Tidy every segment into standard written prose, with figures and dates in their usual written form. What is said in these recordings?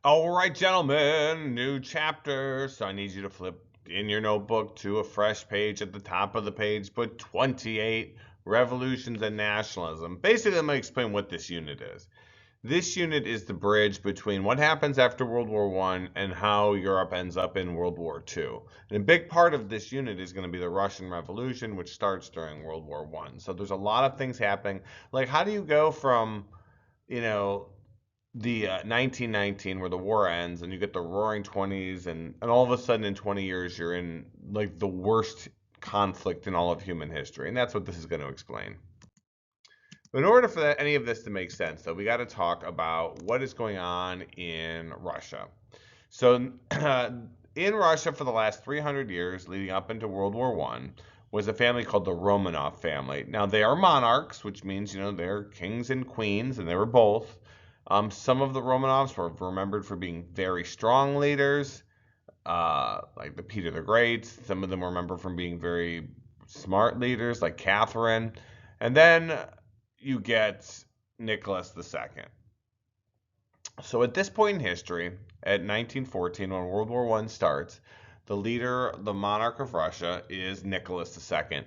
All right, gentlemen, new chapter. So I need you to flip in your notebook to a fresh page at the top of the page. Put 28 Revolutions and Nationalism. Basically, let me explain what this unit is. This unit is the bridge between what happens after World War I and how Europe ends up in World War II. And a big part of this unit is going to be the Russian Revolution, which starts during World War I. So there's a lot of things happening. Like, how do you go from, you know, the 1919 where the war ends and you get the roaring 20s and all of a sudden in 20 years you're in like the worst conflict in all of human history, and that's what this is going to explain. In order for any of this to make sense, though, we got to talk about what is going on in Russia. So in Russia for the last 300 years leading up into World War I was a family called the Romanov family. Now they are monarchs, which means they're kings and queens, and they were both. Some of the Romanovs were remembered for being very strong leaders, like the Peter the Great. Some of them were remembered from being very smart leaders, like Catherine. And then you get Nicholas II. So at this point in history, at 1914, when World War I starts, the leader, the monarch of Russia, is Nicholas II.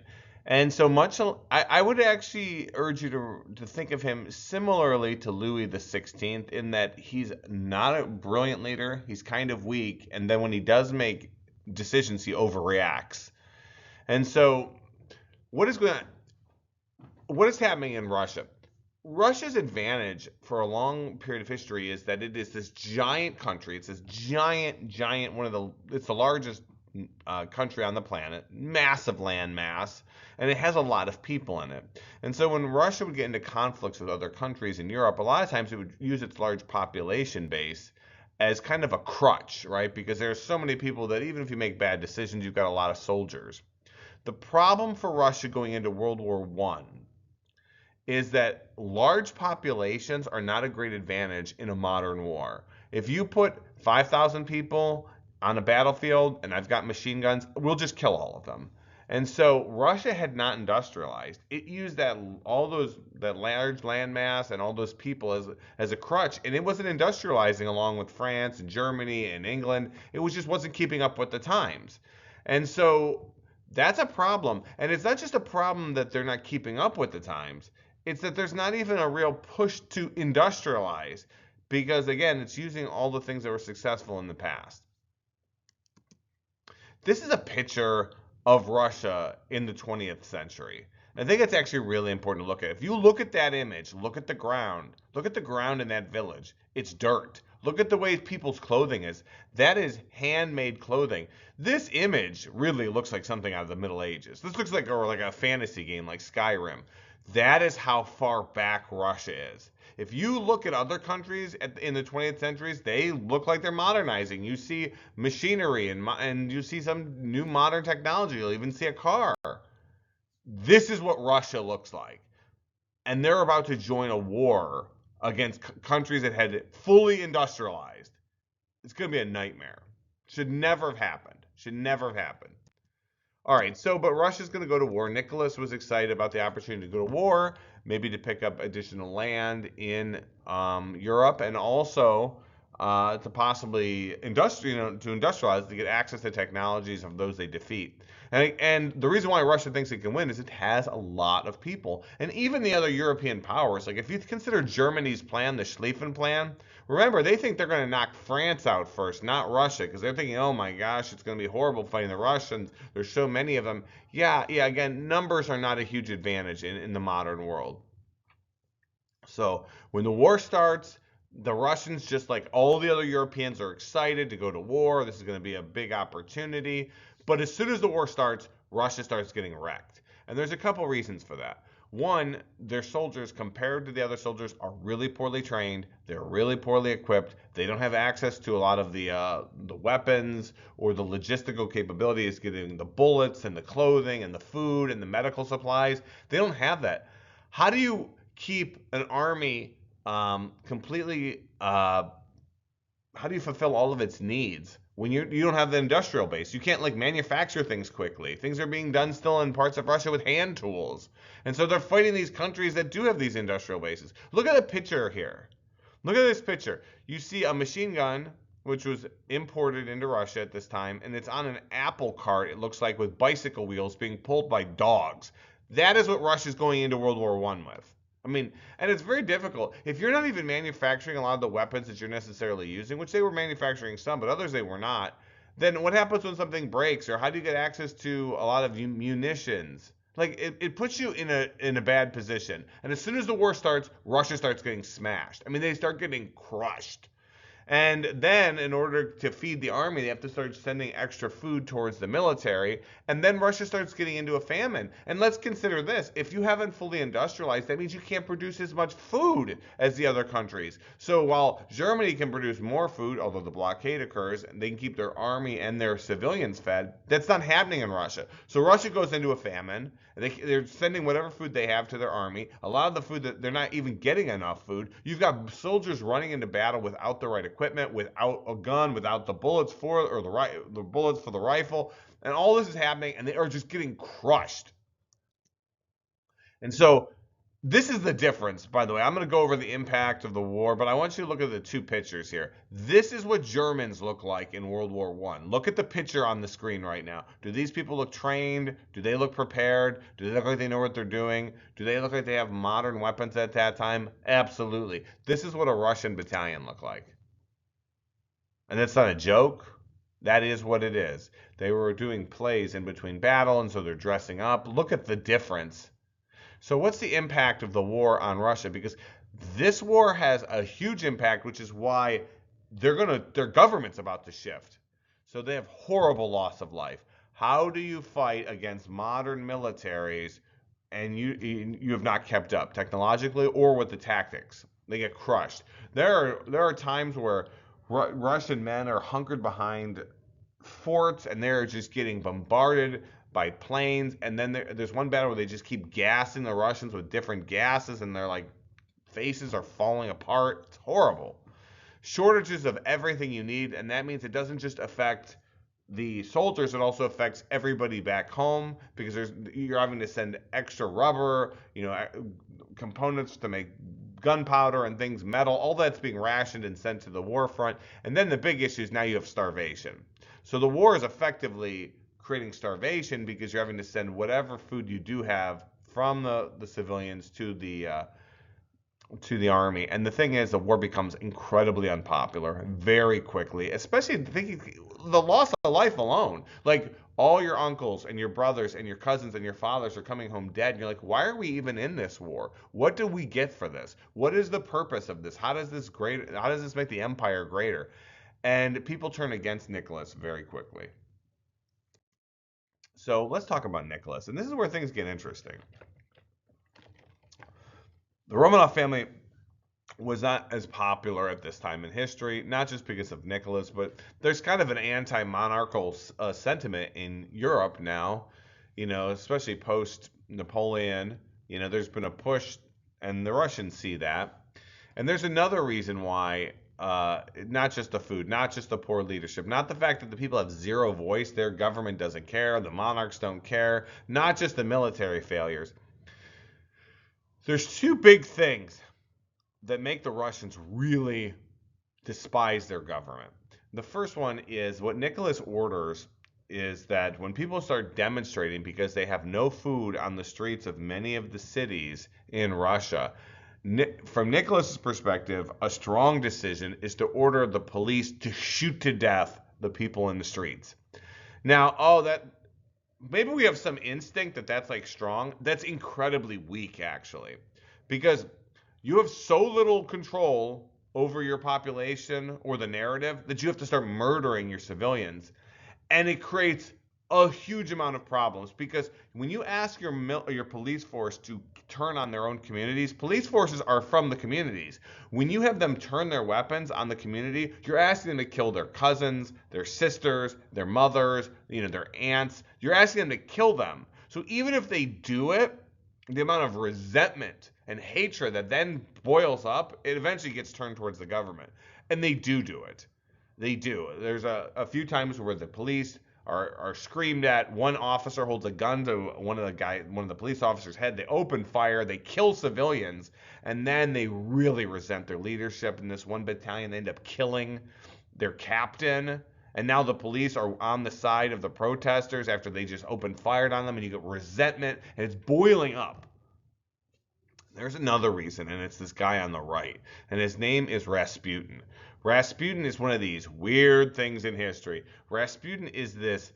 And so much, I would actually urge you to think of him similarly to Louis XVI in that he's not a brilliant leader. He's kind of weak. And then when he does make decisions, he overreacts. And so what is going on? What is happening in Russia? Russia's advantage for a long period of history is that it is this giant country. It's this giant, it's the largest country on the planet, massive land mass, and it has a lot of people in it. And so when Russia would get into conflicts with other countries in Europe, a lot of times it would use its large population base as kind of a crutch, right? Because there's so many people that even if you make bad decisions, you've got a lot of soldiers. The problem for Russia going into World War One is that large populations are not a great advantage in a modern war. If you put 5,000 people on a battlefield and I've got machine guns, we'll just kill all of them. And so Russia had not industrialized. It used that large landmass and all those people as a crutch, and it wasn't industrializing along with France and Germany and England. It just wasn't keeping up with the times. And so that's a problem. And it's not just a problem that they're not keeping up with the times. It's that there's not even a real push to industrialize because, again, it's using all the things that were successful in the past. This is a picture of Russia in the 20th century. I think it's actually really important to look at. If you look at that image, look at the ground. Look at the ground in that village. It's dirt. Look at the way people's clothing is. That is handmade clothing. This image really looks like something out of the Middle Ages. This looks like a fantasy game like Skyrim. That is how far back Russia is. If you look at other countries in the 20th centuries, they look like they're modernizing. You see machinery and you see some new modern technology. You'll even see a car. This is what Russia looks like. And they're about to join a war against countries that had fully industrialized. It's going to be a nightmare. Should never have happened. Should never have happened. All right, but Russia's going to go to war. Nicholas was excited about the opportunity to go to war, maybe to pick up additional land in Europe, and also to possibly to industrialize, to get access to technologies of those they defeat. And the reason why Russia thinks it can win is it has a lot of people. And even the other European powers, like if you consider Germany's plan, the Schlieffen plan, remember, they think they're going to knock France out first, not Russia, because they're thinking, oh my gosh, it's going to be horrible fighting the Russians. There's so many of them. Yeah, again, numbers are not a huge advantage in the modern world. So when the war starts, the Russians, just like all the other Europeans, are excited to go to war. This is going to be a big opportunity. But as soon as the war starts, Russia starts getting wrecked. And there's a couple reasons for that. One, their soldiers, compared to the other soldiers, are really poorly trained. They're really poorly equipped. They don't have access to a lot of the weapons or the logistical capabilities, getting the bullets and the clothing and the food and the medical supplies. They don't have that. How do you keep an army completely? How do you fulfill all of its needs when you don't have the industrial base? You can't like manufacture things quickly. Things are being done still in parts of Russia with hand tools. And so they're fighting these countries that do have these industrial bases. Look at the picture here. Look at this picture. You see a machine gun, which was imported into Russia at this time, and it's on an apple cart, it looks like, with bicycle wheels being pulled by dogs. That is what Russia's going into World War I with. I mean, and it's very difficult. If you're not even manufacturing a lot of the weapons that you're necessarily using, which they were manufacturing some, but others they were not, then what happens when something breaks? Or how do you get access to a lot of munitions? Like it puts you in a bad position. And as soon as the war starts, Russia starts getting smashed. I mean, they start getting crushed. And then, in order to feed the army, they have to start sending extra food towards the military. And then Russia starts getting into a famine. And let's consider this. If you haven't fully industrialized, that means you can't produce as much food as the other countries. So while Germany can produce more food, although the blockade occurs, and they can keep their army and their civilians fed, that's not happening in Russia. So Russia goes into a famine. They're sending whatever food they have to their army. A lot of the food that they're not even getting enough food. You've got soldiers running into battle without the right equipment, without a gun, without the bullets for or the bullets for the rifle, and all this is happening, and they are just getting crushed. And so this is the difference, by the way. I'm going to go over the impact of the war, but I want you to look at the two pictures here. This is what Germans look like in World War I. Look at the picture on the screen right now. Do these people look trained? Do they look prepared? Do they look like they know what they're doing? Do they look like they have modern weapons at that time? Absolutely. This is what a Russian battalion looked like. And that's not a joke. That is what it is. They were doing plays in between battle, and so they're dressing up. Look at the difference. So what's the impact of the war on Russia? Because this war has a huge impact, which is why their government's about to shift. So they have horrible loss of life. How do you fight against modern militaries and you have not kept up technologically or with the tactics? They get crushed. There are times where Russian men are hunkered behind forts and they're just getting bombarded by planes, and then there's one battle where they just keep gassing the Russians with different gases, and their like faces are falling apart. It's horrible. Shortages of everything you need, and that means it doesn't just affect the soldiers, it also affects everybody back home because you're having to send extra rubber, components to make gunpowder and things, metal, all that's being rationed and sent to the war front. And then the big issue is now you have starvation. So the war is effectively creating starvation because you're having to send whatever food you do have from the civilians to the army. And the thing is, the war becomes incredibly unpopular very quickly, especially thinking the loss of life alone. Like all your uncles and your brothers and your cousins and your fathers are coming home dead. And you're like, why are we even in this war? What do we get for this? What is the purpose of this? How does this make the empire greater? And people turn against Nicholas very quickly. So let's talk about Nicholas. And this is where things get interesting. The Romanov family was not as popular at this time in history, not just because of Nicholas, but there's kind of an anti-monarchical sentiment in Europe now, especially post-Napoleon. There's been a push, and the Russians see that. And there's another reason why, not just the food, not just the poor leadership, not the fact that the people have zero voice, their government doesn't care, the monarchs don't care, not just the military failures. There's two big things that make the Russians really despise their government. The first one is what Nicholas orders is that when people start demonstrating because they have no food on the streets of many of the cities in Russia, from Nicholas's perspective, a strong decision is to order the police to shoot to death the people in the streets. Now, maybe we have some instinct that that's like strong. That's incredibly weak, actually, because you have so little control over your population or the narrative that you have to start murdering your civilians. And it creates a huge amount of problems because when you ask your police force to turn on their own communities, police forces are from the communities. When you have them turn their weapons on the community, you're asking them to kill their cousins, their sisters, their mothers, their aunts. You're asking them to kill them. So even if they do it, the amount of resentment and hatred that then boils up, it eventually gets turned towards the government. And they do it. They do. There's a few times where the police are screamed at. One officer holds a gun to one of the police officers' head. They open fire. They kill civilians, and then they really resent their leadership. In this one battalion, they end up killing their captain. And now the police are on the side of the protesters after they just opened fire on them, and you get resentment, and it's boiling up. There's another reason, and it's this guy on the right, and his name is Rasputin. Rasputin is one of these weird things in history. Rasputin is this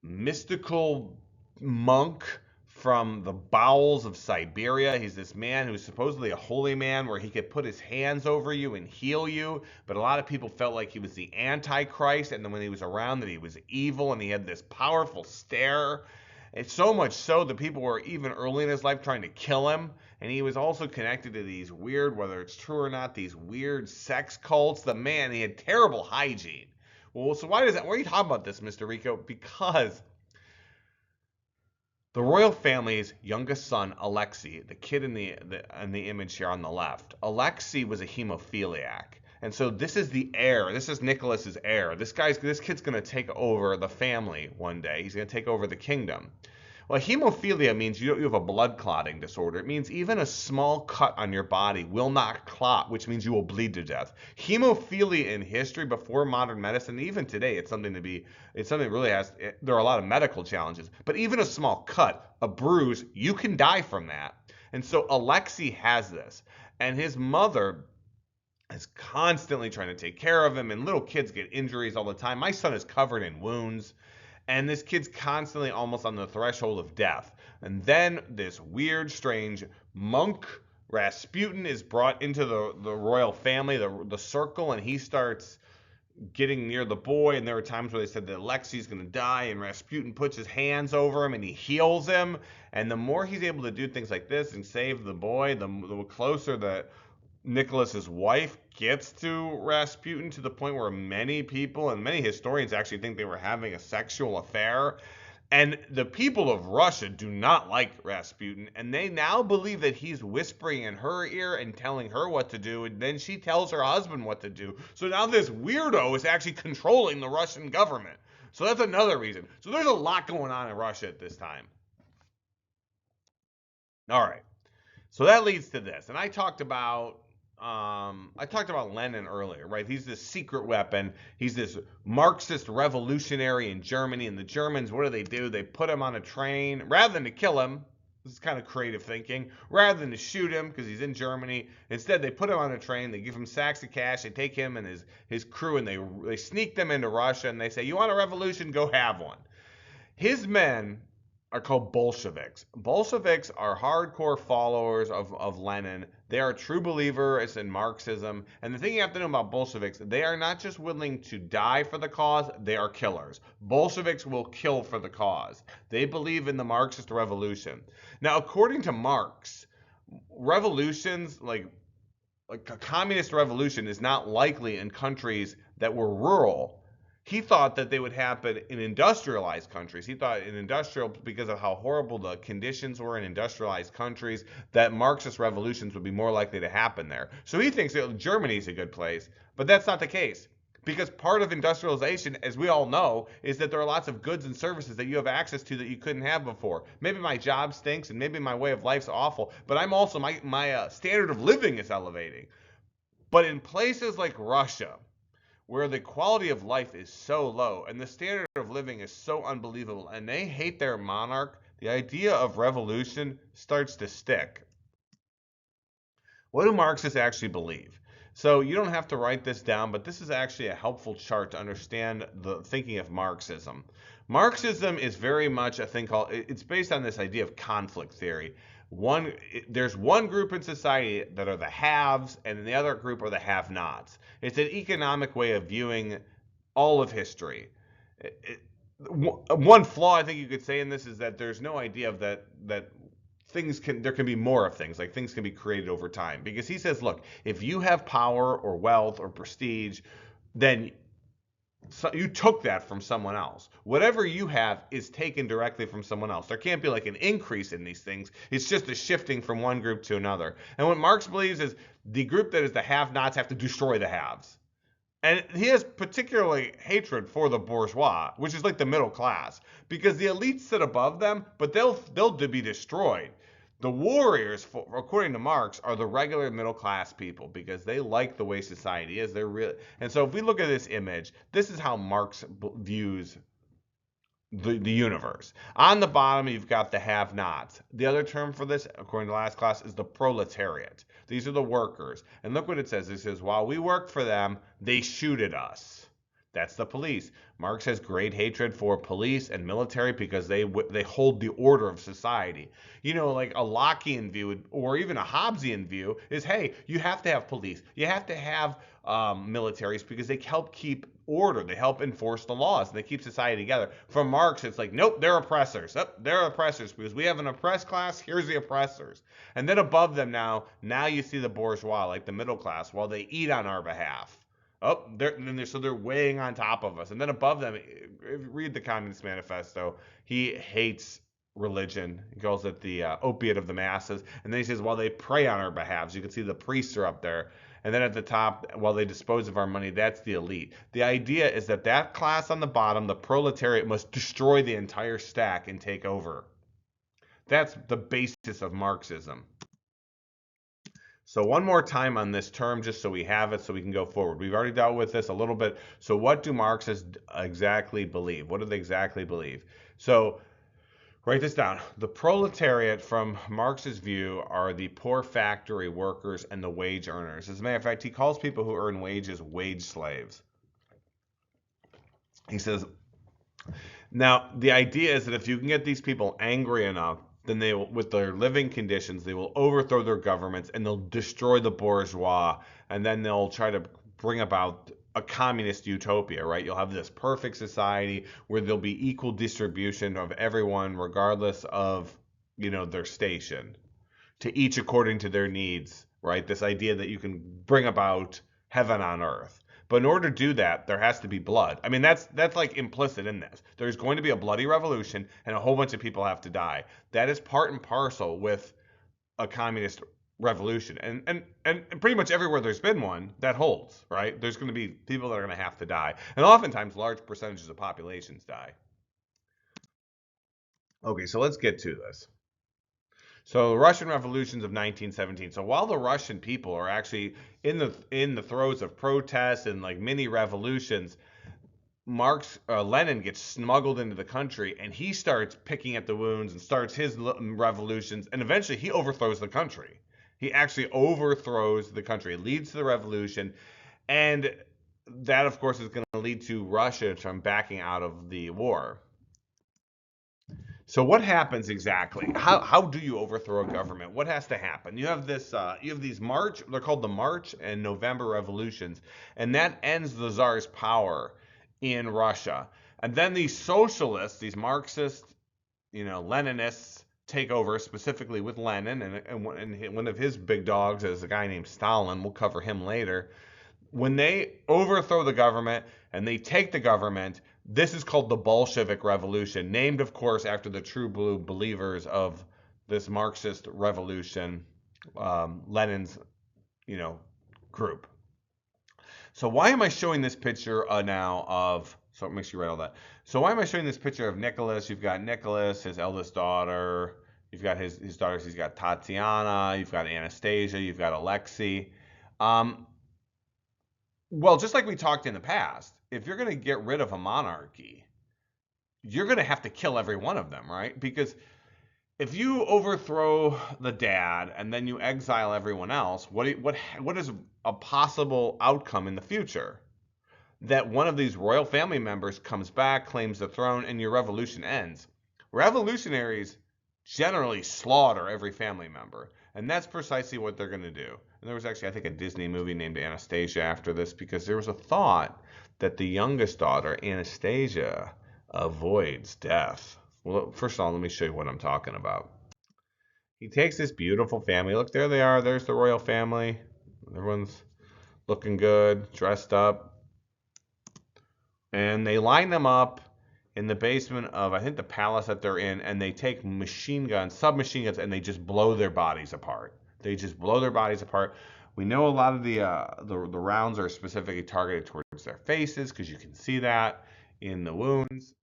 mystical monk from the bowels of Siberia. He's this man who's supposedly a holy man where he could put his hands over you and heal you, but a lot of people felt like he was the Antichrist, and then when he was around that he was evil, and he had this powerful stare. It's so much so that people were even early in his life trying to kill him. And he was also connected to these weird, whether it's true or not, these weird sex cults. The man, he had terrible hygiene. Well, so why are you talking about this, Mr. Rico? Because the royal family's youngest son, Alexei, the kid in the image here on the left, Alexei was a hemophiliac. And so this is the heir. This is Nicholas's heir. This kid's going to take over the family one day. He's going to take over the kingdom. Well, hemophilia means you have a blood clotting disorder. It means even a small cut on your body will not clot, which means you will bleed to death. Hemophilia in history before modern medicine, even today, it's something that really there are a lot of medical challenges. But even a small cut, a bruise, you can die from that. And so Alexei has this. And his mother is constantly trying to take care of him, and little kids get injuries all the time. My son is covered in wounds. And this kid's constantly almost on the threshold of death. And then this weird, strange monk, Rasputin, is brought into the royal family, the circle, and he starts getting near the boy. And there were times where they said that Alexei's going to die, and Rasputin puts his hands over him and he heals him. And the more he's able to do things like this and save the boy, the closer that Nicholas's wife gets to Rasputin, to the point where many people and many historians actually think they were having a sexual affair. And the people of Russia do not like Rasputin, and they now believe that he's whispering in her ear and telling her what to do, and then she tells her husband what to do. So now this weirdo is actually controlling the Russian government. So that's another reason. So there's a lot going on in Russia at this time. All right. So that leads to this. And I talked about Lenin earlier, right? He's this secret weapon. He's this Marxist revolutionary in Germany. And the Germans, what do? They put him on a train. Rather than to kill him, this is kind of creative thinking, rather than to shoot him because he's in Germany, instead they put him on a train. They give him sacks of cash. They take him and his crew, and they sneak them into Russia. And they say, you want a revolution? Go have one. His men are called Bolsheviks. Bolsheviks are hardcore followers of Lenin. They are true believers in Marxism. And the thing you have to know about Bolsheviks, they are not just willing to die for the cause, they are killers. Bolsheviks will kill for the cause. They believe in the Marxist revolution. Now, according to Marx, revolutions, like a communist revolution, is not likely in countries that were rural. He thought that they would happen in industrialized countries. He thought because of how horrible the conditions were in industrialized countries, that Marxist revolutions would be more likely to happen there. So he thinks that Germany's a good place, but that's not the case. Because part of industrialization, as we all know, is that there are lots of goods and services that you have access to that you couldn't have before. Maybe my job stinks and maybe my way of life's awful, but I'm also, my standard of living is elevating. But in places like Russia, where the quality of life is so low and the standard of living is so unbelievable, and they hate their monarch, the idea of revolution starts to stick. What do Marxists actually believe? So you don't have to write this down, but this is actually a helpful chart to understand the thinking of Marxism. Marxism is very much a thing it's based on this idea of conflict theory. There's one group in society that are the haves, and the other group are the have-nots. It's an economic way of viewing all of history. One flaw I think you could say in this is that there's no idea of that there can be more of things, like things can be created over time. Because he says, look, if you have power or wealth or prestige, then you took that from someone else. Whatever you have is taken directly from someone else. There can't be like an increase in these things. It's just a shifting from one group to another. And what Marx believes is the group that is the have-nots have to destroy the haves. And he has particularly hatred for the bourgeois, which is like the middle class, because the elites sit above them, but they'll be destroyed. The warriors, according to Marx, are the regular middle class people because they like the way society is. They're real, and so if we look at this image, this is how Marx views the universe. On the bottom, you've got the have-nots. The other term for this, according to last class, is the proletariat. These are the workers. And look what it says. It says, while we work for them, they shoot at us. That's the police. Marx has great hatred for police and military because they hold the order of society. You know, like a Lockean view or even a Hobbesian view is, hey, you have to have police. You have to have militaries because they help keep order. They help enforce the laws. And they keep society together. For Marx, it's like, nope, they're oppressors. Nope, they're oppressors because we have an oppressed class. Here's the oppressors. And then above them now you see the bourgeois, like the middle class, while they eat on our behalf. Oh, so they're weighing on top of us. And then above them, read the Communist Manifesto. He hates religion. He calls it the opiate of the masses. And then he says, while they prey on our behalf. So you can see the priests are up there. And then at the top, while they dispose of our money, that's the elite. The idea is that class on the bottom, the proletariat, must destroy the entire stack and take over. That's the basis of Marxism. So one more time on this term, just so we have it, so we can go forward. We've already dealt with this a little bit. So what do Marxists exactly believe? What do they exactly believe? So write this down. The proletariat, from Marx's view, are the poor factory workers and the wage earners. As a matter of fact, he calls people who earn wages wage slaves. He says, now, the idea is that if you can get these people angry enough, then they will, with their living conditions, they will overthrow their governments and they'll destroy the bourgeois, and then they'll try to bring about a communist utopia, right? You'll have this perfect society where there'll be equal distribution of everyone, regardless of, their station, to each according to their needs, right? This idea that you can bring about heaven on earth. But in order to do that, there has to be blood. I mean, that's like implicit in this. There's going to be a bloody revolution, and a whole bunch of people have to die. That is part and parcel with a communist revolution. And pretty much everywhere there's been one, that holds, right? There's going to be people that are going to have to die. And oftentimes, large percentages of populations die. Okay, so let's get to this. So the Russian revolutions of 1917. So while the Russian people are actually in the throes of protests and like mini revolutions, Lenin gets smuggled into the country and he starts picking at the wounds and starts his revolutions, and eventually he overthrows the country. He actually overthrows the country, leads to the revolution, and that of course is going to lead to Russia from backing out of the war. So what happens exactly? How do you overthrow a government? What has to happen? You have this. You have these March. They're called the March and November revolutions, and that ends the Tsar's power in Russia. And then these socialists, these Marxists, Leninists, take over, specifically with Lenin, and one of his big dogs is a guy named Stalin. We'll cover him later. When they overthrow the government and they take the government, this is called the Bolshevik Revolution, named, of course, after the true blue believers of this Marxist revolution, Lenin's, group. So why am I showing this picture now of, so make sure you write all that. So why am I showing this picture of Nicholas? You've got Nicholas, his eldest daughter. You've got his daughters. He's got Tatiana. You've got Anastasia. You've got Alexei. Well, just like we talked in the past, if you're going to get rid of a monarchy, you're going to have to kill every one of them, right? Because if you overthrow the dad and then you exile everyone else, what is a possible outcome in the future? That one of these royal family members comes back, claims the throne, and your revolution ends. Revolutionaries generally slaughter every family member, and that's precisely what they're going to do. And there was actually, I think, a Disney movie named Anastasia after this, because there was a thought that the youngest daughter, Anastasia, avoids death. Well, first of all, let me show you what I'm talking about. He takes this beautiful family. Look, there they are. There's the royal family. Everyone's looking good, dressed up. And they line them up in the basement of, I think, the palace that they're in, and they take machine guns, submachine guns, and they just blow their bodies apart. They just blow their bodies apart. We know a lot of the rounds are specifically targeted towards their faces because you can see that in the wounds.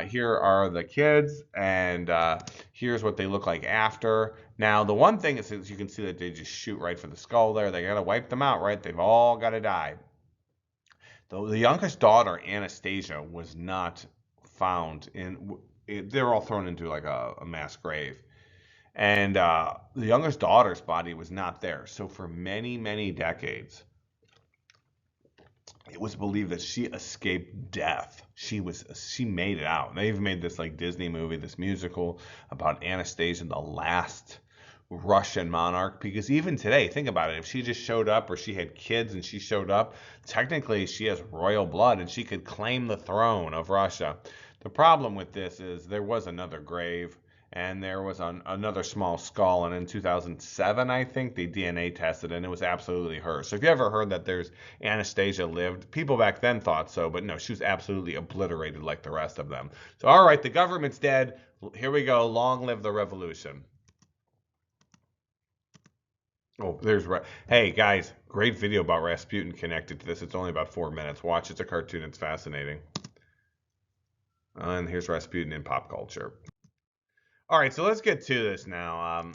Here are the kids, and here's what they look like after. Now, the one thing is you can see that they just shoot right for the skull there. They got to wipe them out, right? They've all got to die. The youngest daughter, Anastasia, was not found they were all thrown into like a mass grave. And the youngest daughter's body was not there. So for many, many decades, it was believed that she escaped death. She made it out. They even made this like Disney movie, this musical about Anastasia, the last Russian monarch. Because even today, think about it, if she just showed up or she had kids and she showed up, technically she has royal blood and she could claim the throne of Russia. The problem with this is there was another grave and there was another small skull, and in 2007 I think they DNA tested and it was absolutely her. So if you ever heard that there's Anastasia lived, people back then thought so, but no, she was absolutely obliterated like the rest of them. So all right, the government's dead. Here we go. Long live the revolution. Oh, hey guys, great video about Rasputin connected to this. It's only about 4 minutes. Watch, it's a cartoon. It's fascinating. And here's Rasputin in pop culture. All right, so let's get to this now. I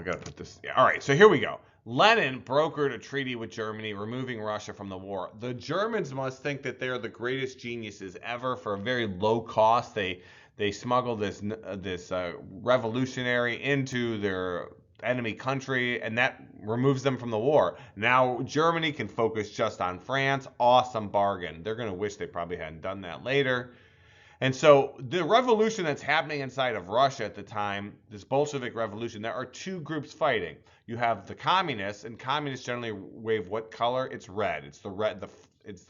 gotta put this. Yeah, all right, so here we go. Lenin brokered a treaty with Germany, removing Russia from the war. The Germans must think that they're the greatest geniuses ever. For a very low cost, they smuggle this revolutionary into their enemy country, and that removes them from the war. Now Germany can focus just on France. Awesome bargain. They're gonna wish they probably hadn't done that later. And so the revolution that's happening inside of Russia at the time, this Bolshevik revolution, there are two groups fighting. You have the communists, and communists generally wave what color? It's red. It's the red. It's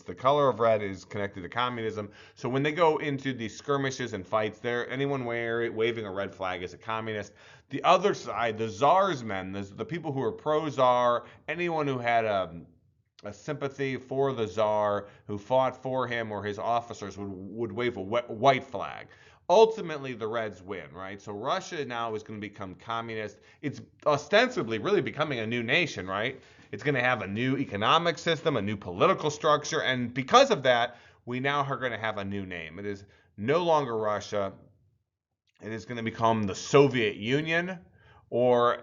the color of red is connected to communism. So when they go into these skirmishes and fights, anyone waving a red flag is a communist. The other side, the Tsar's men, the people who are pro-Tsar, anyone who had a sympathy for the Tsar, who fought for him, or his officers would wave a white flag. Ultimately, the Reds win, right? So Russia now is going to become communist. It's ostensibly really becoming a new nation, right? It's going to have a new economic system, a new political structure, and because of that, we now are going to have a new name. It is no longer Russia. It is going to become the Soviet Union, or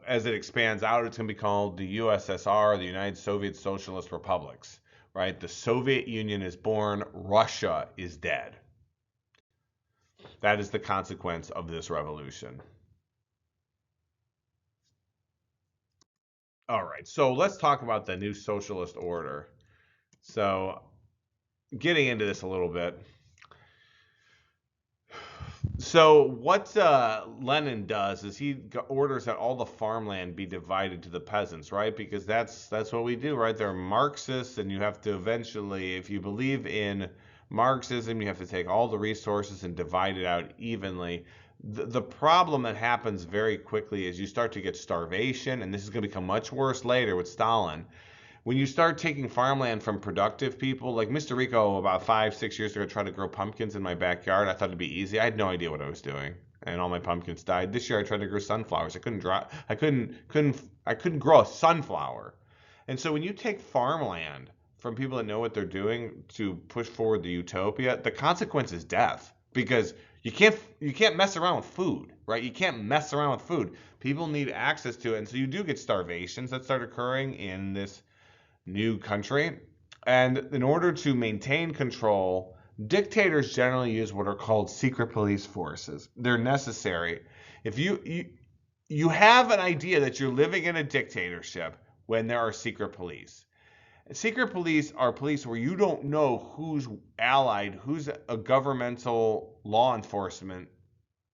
as it expands out, it's going to be called the USSR, the United Soviet Socialist Republics, right? The Soviet Union is born, Russia is dead. That is the consequence of this revolution. All right, so let's talk about the new socialist order. So, getting into this a little bit. So what Lenin does is he orders that all the farmland be divided to the peasants, right? Because that's what we do, right? They're Marxists, and you have to eventually, if you believe in Marxism, you have to take all the resources and divide it out evenly. The problem that happens very quickly is you start to get starvation, and this is going to become much worse later with Stalin. When you start taking farmland from productive people, like Mr. Rico about 5, 6 years ago tried to grow pumpkins in my backyard. I thought it'd be easy. I had no idea what I was doing, and all my pumpkins died. This year I tried to grow sunflowers. I couldn't grow a sunflower. And so when you take farmland from people that know what they're doing to push forward the utopia, the consequence is death, because you can't mess around with food, right? You can't mess around with food. People need access to it, and so you do get starvations that start occurring in this new country. And in order to maintain control, dictators generally use what are called secret police forces. They're necessary. If you have an idea that you're living in a dictatorship when there are secret police. Secret police are police where you don't know who's allied, who's a governmental law enforcement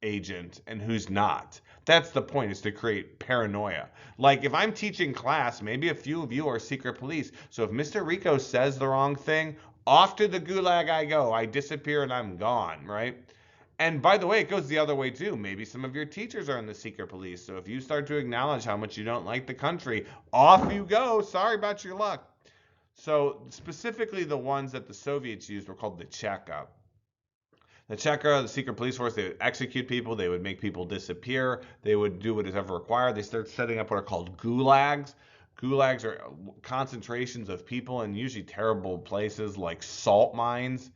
agent, and who's not. That's the point, is to create paranoia. Like if I'm teaching class, maybe a few of you are secret police. So if Mr. Rico says the wrong thing, off to the gulag I go. I disappear and I'm gone, right? And by the way, it goes the other way too. Maybe some of your teachers are in the secret police. So if you start to acknowledge how much you don't like the country, off you go. Sorry about your luck. So specifically the ones that the Soviets used were called the Cheka. The Cheka, the secret police force, they would execute people. They would make people disappear. They would do what is ever required. They start setting up what are called gulags. Gulags are concentrations of people in usually terrible places like salt mines.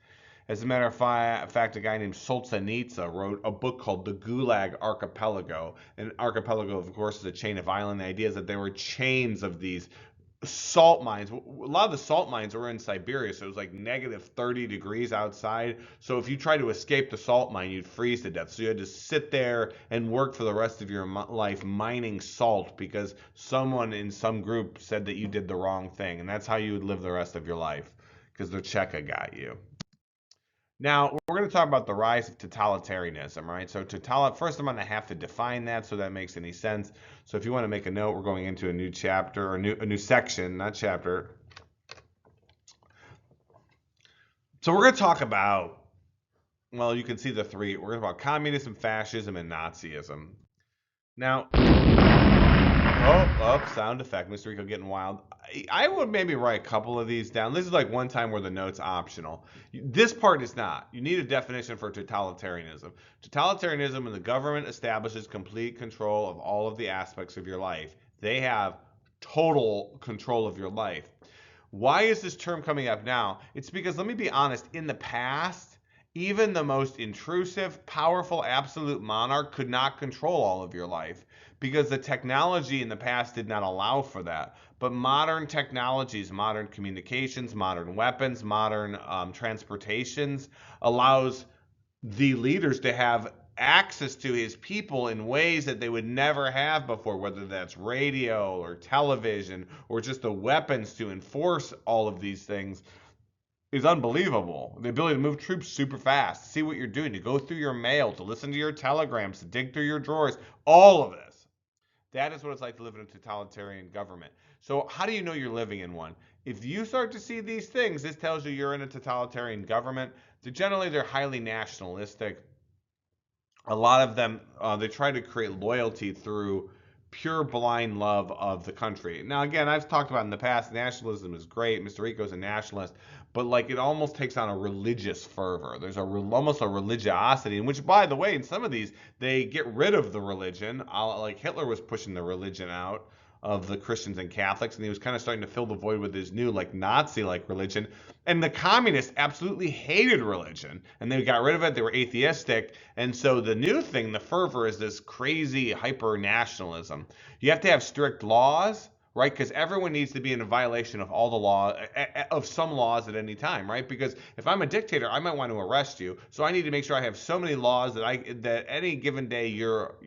As a matter of fact, a guy named Solzhenitsyn wrote a book called The Gulag Archipelago. And archipelago, of course, is a chain of islands. The idea is that there were chains of these salt mines. A lot of the salt mines were in Siberia, so it was like negative 30 degrees outside. So if you tried to escape the salt mine, you'd freeze to death. So you had to sit there and work for the rest of your life mining salt because someone in some group said that you did the wrong thing. And that's how you would live the rest of your life because the Cheka got you. Now, we're going to talk about the rise of totalitarianism, right? So, first, I'm going to have to define that so that makes any sense. So, if you want to make a note, we're going into a new chapter, or a new section, not chapter. So, we're going to talk about, well, you can see the three. We're going to talk about communism, fascism, and Nazism. Now, sound effect, Mr. Rico getting wild. I would maybe write a couple of these down. This is like one time where the note's optional. This part is not. You need a definition for totalitarianism. Totalitarianism, when the government establishes complete control of all of the aspects of your life. They have total control of your life. Why is this term coming up now? It's because, let me be honest, in the past, even the most intrusive, powerful, absolute monarch could not control all of your life because the technology in the past did not allow for that. But modern technologies, modern communications, modern weapons, modern transportations allows the leaders to have access to his people in ways that they would never have before, whether that's radio or television or just the weapons to enforce all of these things is unbelievable. The ability to move troops super fast, to see what you're doing, to go through your mail, to listen to your telegrams, to dig through your drawers, all of this. That is what it's like to live in a totalitarian government. So how do you know you're living in one? If you start to see these things, this tells you you're in a totalitarian government. Generally, they're highly nationalistic. A lot of them, they try to create loyalty through pure blind love of the country. Now, again, I've talked about in the past, nationalism is great. Mr. Rico's a nationalist, but like it almost takes on a religious fervor. There's almost a religiosity, in which, by the way, in some of these, they get rid of the religion. Like Hitler was pushing the religion out of the Christians and Catholics, and he was kind of starting to fill the void with his new like Nazi-like religion. And the communists absolutely hated religion, and they got rid of it. They were atheistic, and so the new thing, the fervor, is this crazy hyper nationalism. You have to have strict laws, right? Because everyone needs to be in a violation of all the law, of some laws at any time, right? Because if I'm a dictator, I might want to arrest you, so I need to make sure I have so many laws that any given day you're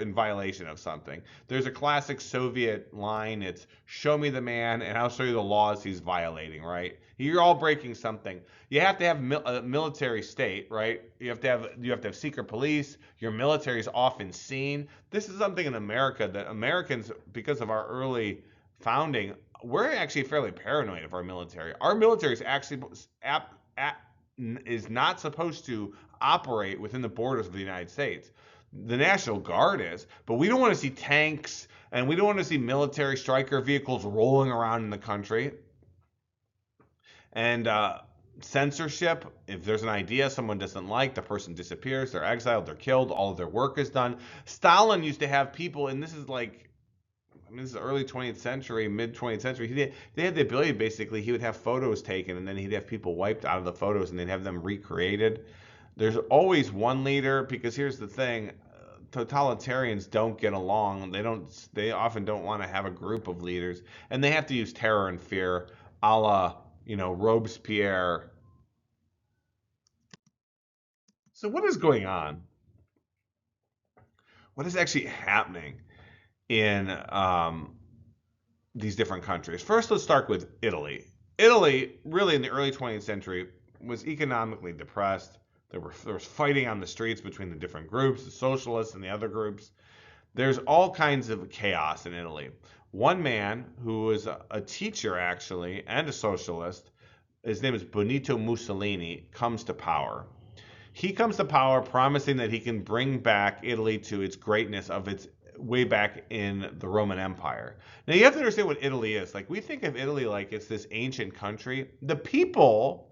in violation of something. There's a classic Soviet line. It's "Show me the man, and I'll show you the laws he's violating." Right? You're all breaking something. You have to have a military state, right? You have to have secret police. Your military is often seen. This is something in America that Americans, because of our early founding, we're actually fairly paranoid of our military. Our military is actually is not supposed to operate within the borders of the United States. The National Guard is, but we don't want to see tanks and we don't want to see military striker vehicles rolling around in the country. And censorship, if there's an idea someone doesn't like, the person disappears, they're exiled, they're killed, all of their work is done. Stalin used to have people, and this is like, I mean, this is the early 20th century, mid 20th century. They had the ability, basically, he would have photos taken, and then he'd have people wiped out of the photos, and they'd have them recreated. There's always one leader, because here's the thing, totalitarians don't get along. They often don't want to have a group of leaders, and they have to use terror and fear, a la, Robespierre. So what is going on? What is actually happening in these different countries? First, let's start with Italy. Italy, really in the early 20th century, was economically depressed. There was fighting on the streets between the different groups, the socialists and the other groups. There's all kinds of chaos in Italy. One man who was a teacher, actually, and a socialist, his name is Benito Mussolini, comes to power. He comes to power promising that he can bring back Italy to its greatness of its way back in the Roman Empire. Now, you have to understand what Italy is. Like, we think of Italy like it's this ancient country. The people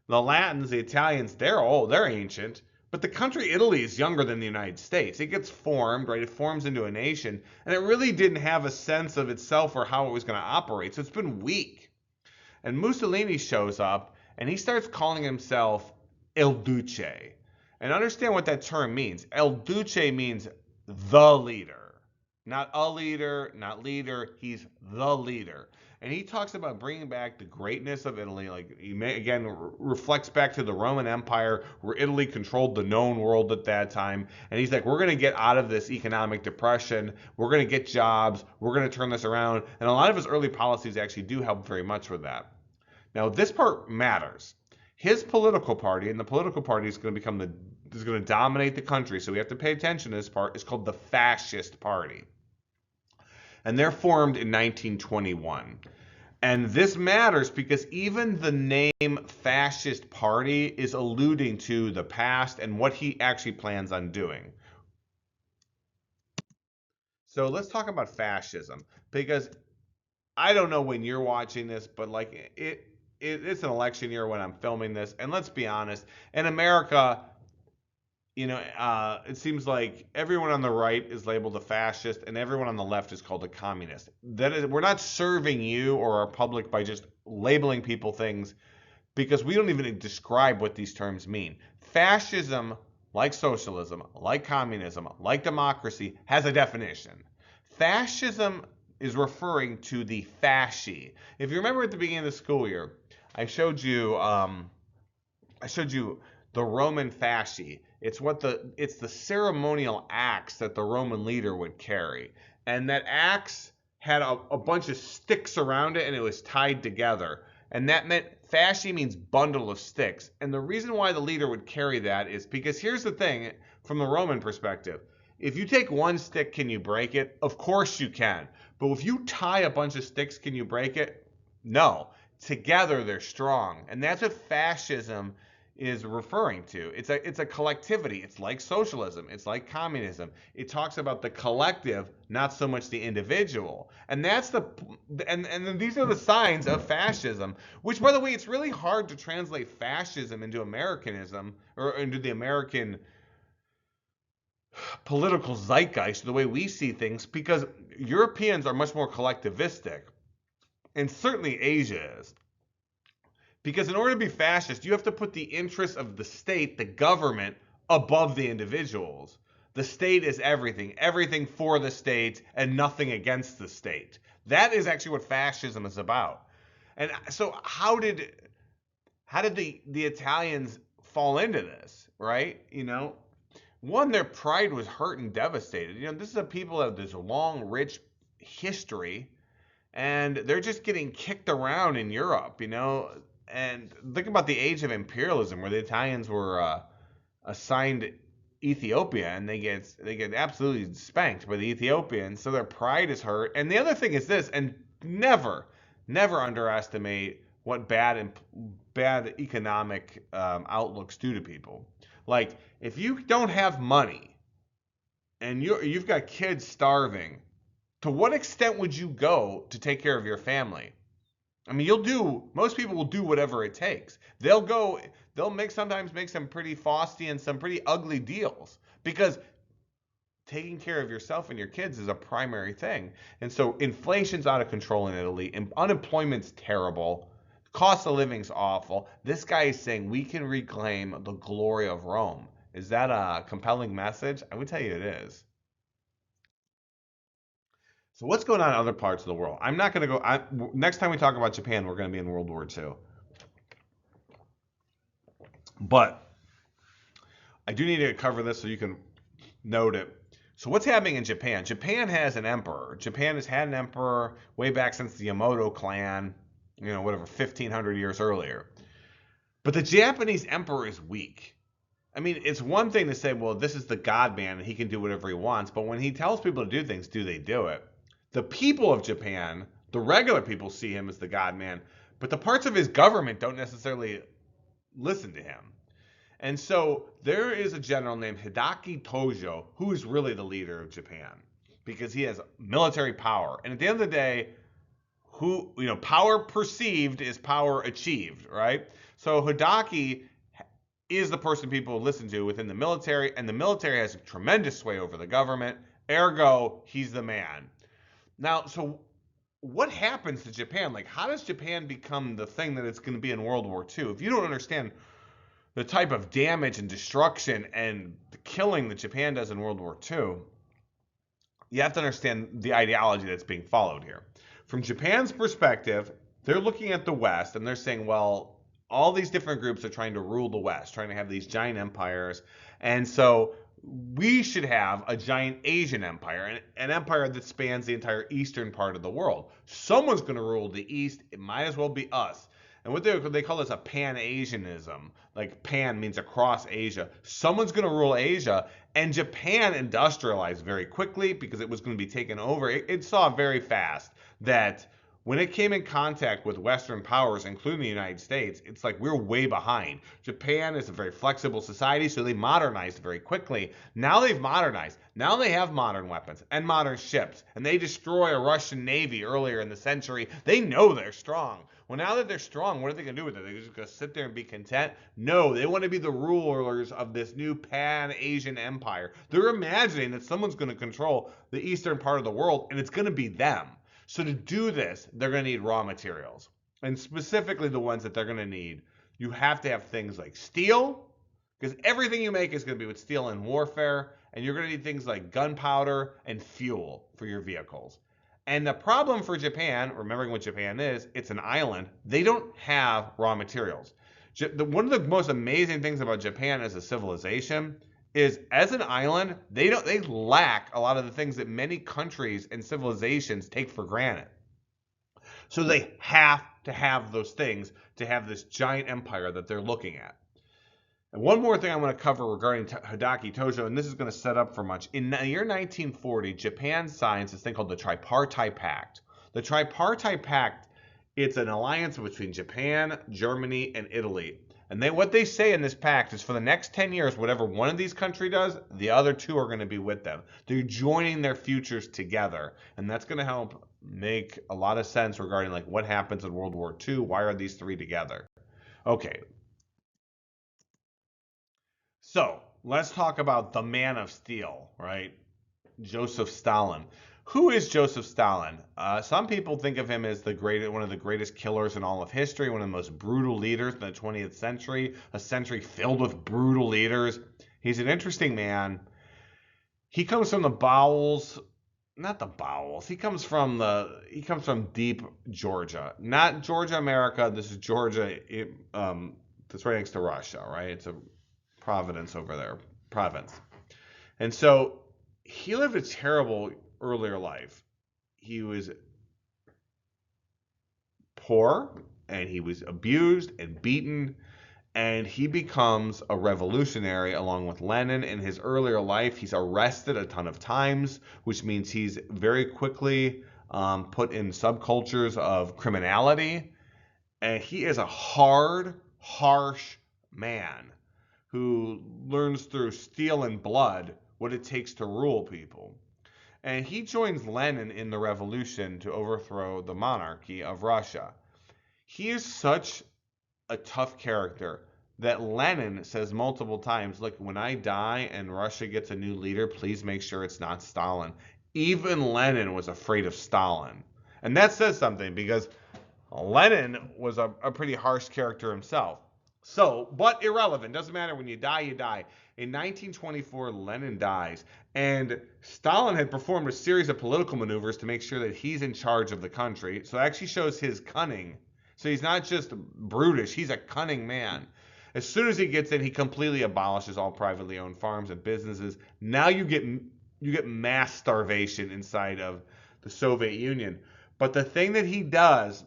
The Latins, the Italians, they're old, they're ancient. But the country Italy is younger than the United States. It gets formed, right? It forms into a nation, and it really didn't have a sense of itself or how it was going to operate. So it's been weak. And Mussolini shows up, and he starts calling himself Il Duce. And understand what that term means. Il Duce means the leader. Not a leader, not leader. He's the leader. And he talks about bringing back the greatness of Italy. Like, he again reflects back to the Roman Empire, where Italy controlled the known world at that time. And he's like, we're going to get out of this economic depression. We're going to get jobs. We're going to turn this around. And a lot of his early policies actually do help very much with that. Now, this part matters. His political party, and the political party is going to become is going to dominate the country, so we have to pay attention to this part, is called the Fascist Party. And they're formed in 1921. And this matters because even the name Fascist Party is alluding to the past and what he actually plans on doing. So let's talk about fascism, because I don't know when you're watching this, but like it's an election year when I'm filming this, and let's be honest, in America, it seems like everyone on the right is labeled a fascist, and everyone on the left is called a communist. That is, we're not serving you or our public by just labeling people things, because we don't even describe what these terms mean. Fascism, like socialism, like communism, like democracy, has a definition. Fascism is referring to the fasci. If you remember at the beginning of the school year, I showed you the Roman fasci. It's the ceremonial axe that the Roman leader would carry, and that axe had a bunch of sticks around it, and it was tied together, and that meant fasci means bundle of sticks. And the reason why the leader would carry that is because here's the thing, from the Roman perspective. If you take one stick, can you break it? Of course you can. But if you tie a bunch of sticks, can you break it? No. Together they're strong. And that's what fascism is referring to. It's a collectivity. It's like socialism. It's like communism. It talks about the collective, not so much the individual. And that's and these are the signs of fascism, which, by the way, it's really hard to translate fascism into Americanism or into the American political zeitgeist, the way we see things, because Europeans are much more collectivistic, and certainly Asia is. Because in order to be fascist, you have to put the interests of the state, the government, above the individuals. The state is everything, everything for the state, and nothing against the state. That is actually what fascism is about. And so how did the Italians fall into this, right? One, their pride was hurt and devastated. This is a people that have this long, rich history, and they're just getting kicked around in Europe, And think about the age of imperialism, where the Italians were assigned Ethiopia, and they get absolutely spanked by the Ethiopians, so their pride is hurt. And the other thing is this, and never underestimate what bad economic outlooks do to people. Like, if you don't have money and you've got kids starving, to what extent would you go to take care of your family? I mean, most people will do whatever it takes. They'll sometimes make some pretty frosty and some pretty ugly deals, because taking care of yourself and your kids is a primary thing. And so inflation's out of control in Italy, and unemployment's terrible. Cost of living's awful. This guy is saying we can reclaim the glory of Rome. Is that a compelling message? I would tell you it is. So what's going on in other parts of the world? I'm not going to go. Next time we talk about Japan, we're going to be in World War II. But I do need to cover this so you can note it. So what's happening in Japan? Japan has an emperor. Japan has had an emperor way back since the Yamato clan, 1,500 years earlier. But the Japanese emperor is weak. I mean, it's one thing to say, well, this is the God man and he can do whatever he wants. But when he tells people to do things, do they do it? The people of Japan, the regular people, see him as the God man, but the parts of his government don't necessarily listen to him. And so there is a general named Hideki Tojo who is really the leader of Japan, because he has military power. And at the end of the day, power perceived is power achieved, right? So Hideki is the person people listen to within the military, and the military has a tremendous sway over the government. Ergo, he's the man. Now, so what happens to Japan? Like, how does Japan become the thing that it's going to be in World War II? If you don't understand the type of damage and destruction and the killing that Japan does in World War II, you have to understand the ideology that's being followed here. From Japan's perspective, they're looking at the West and they're saying, well, all these different groups are trying to rule the West, trying to have these giant empires. And so we should have a giant Asian empire, an empire that spans the entire eastern part of the world. Someone's going to rule the East. It might as well be us. And what they call this a pan-Asianism. Like pan means across Asia. Someone's going to rule Asia. And Japan industrialized very quickly because it was going to be taken over. It saw very fast that when it came in contact with Western powers, including the United States, it's like we're way behind. Japan is a very flexible society, so they modernized very quickly. Now they've modernized. Now they have modern weapons and modern ships, and they destroy a Russian navy earlier in the century. They know they're strong. Well, now that they're strong, what are they going to do with it? They're just going to sit there and be content? No, they want to be the rulers of this new pan-Asian empire. They're imagining that someone's going to control the eastern part of the world, and it's going to be them. So to do this, they're going to need raw materials. And specifically the ones that they're going to need, you have to have things like steel, because everything you make is going to be with steel in warfare, and you're going to need things like gunpowder and fuel for your vehicles. And the problem for Japan, remembering what Japan is, it's an island. They don't have raw materials. One of the most amazing things about Japan as a civilization is as an island, they lack a lot of the things that many countries and civilizations take for granted. So they have to have those things to have this giant empire that they're looking at. And one more thing I want to cover regarding Hideki Tojo, and this is going to set up for much. In the year 1940, Japan signs this thing called the Tripartite Pact. The Tripartite Pact, it's an alliance between Japan, Germany, and Italy. And what they say in this pact is for the next 10 years, whatever one of these countries does, the other two are going to be with them. They're joining their futures together. And that's going to help make a lot of sense regarding like what happens in World War II. Why are these three together? Okay. So let's talk about the man of steel, right? Joseph Stalin. Who is Joseph Stalin? Some people think of him as one of the greatest killers in all of history, one of the most brutal leaders in the 20th century, a century filled with brutal leaders. He's an interesting man. He comes from the bowels, not the bowels. He comes from deep Georgia, not Georgia, America. This is Georgia. That's right next to Russia, right? It's a province over there, province, and so he lived a terrible earlier life. He was poor and he was abused and beaten, and he becomes a revolutionary along with Lenin. In his earlier life, he's arrested a ton of times, which means he's very quickly put in subcultures of criminality, and he is a hard, harsh man who learns through steel and blood what it takes to rule people. And he joins Lenin in the revolution to overthrow the monarchy of Russia. He is such a tough character that Lenin says multiple times, look, when I die and Russia gets a new leader, please make sure it's not Stalin. Even Lenin was afraid of Stalin. And that says something because Lenin was a pretty harsh character himself. So, but irrelevant. Doesn't matter. When you die, you die. In 1924, Lenin dies, and Stalin had performed a series of political maneuvers to make sure that he's in charge of the country. So it actually shows his cunning. So he's not just brutish, he's a cunning man. As soon as he gets in, he completely abolishes all privately owned farms and businesses. Now you get mass starvation inside of the Soviet Union. But the thing that he does,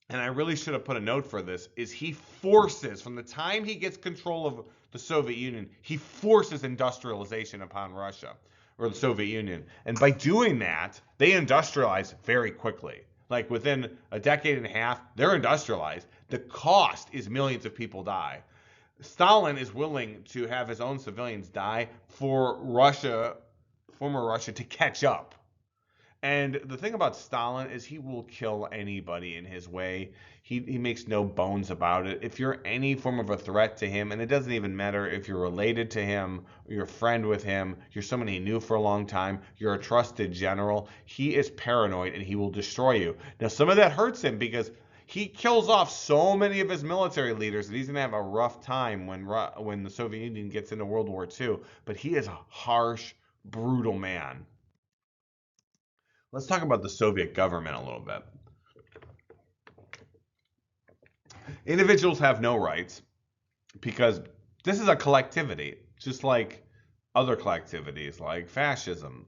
and I really should have put a note for this, is he forces, from the time he gets control of the Soviet Union, he forces industrialization upon Russia, or the Soviet Union. And by doing that, they industrialize very quickly. Like within a decade and a half, they're industrialized. The cost is millions of people die. Stalin is willing to have his own civilians die for Russia, former Russia, to catch up. And the thing about Stalin is he will kill anybody in his way. He makes no bones about it. If you're any form of a threat to him, and it doesn't even matter if you're related to him, or you're a friend with him, you're someone he knew for a long time, you're a trusted general, he is paranoid and he will destroy you. Now, some of that hurts him because he kills off so many of his military leaders that he's going to have a rough time when the Soviet Union gets into World War II. But he is a harsh, brutal man. Let's talk about the Soviet government a little bit. Individuals have no rights because this is a collectivity, just like other collectivities like fascism.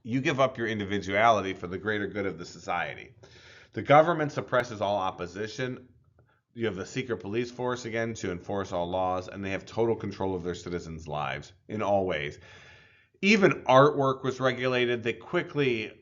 You give up your individuality for the greater good of the society. The government suppresses all opposition. You have the secret police force again to enforce all laws, and they have total control of their citizens' lives in all ways. Even artwork was regulated. They quickly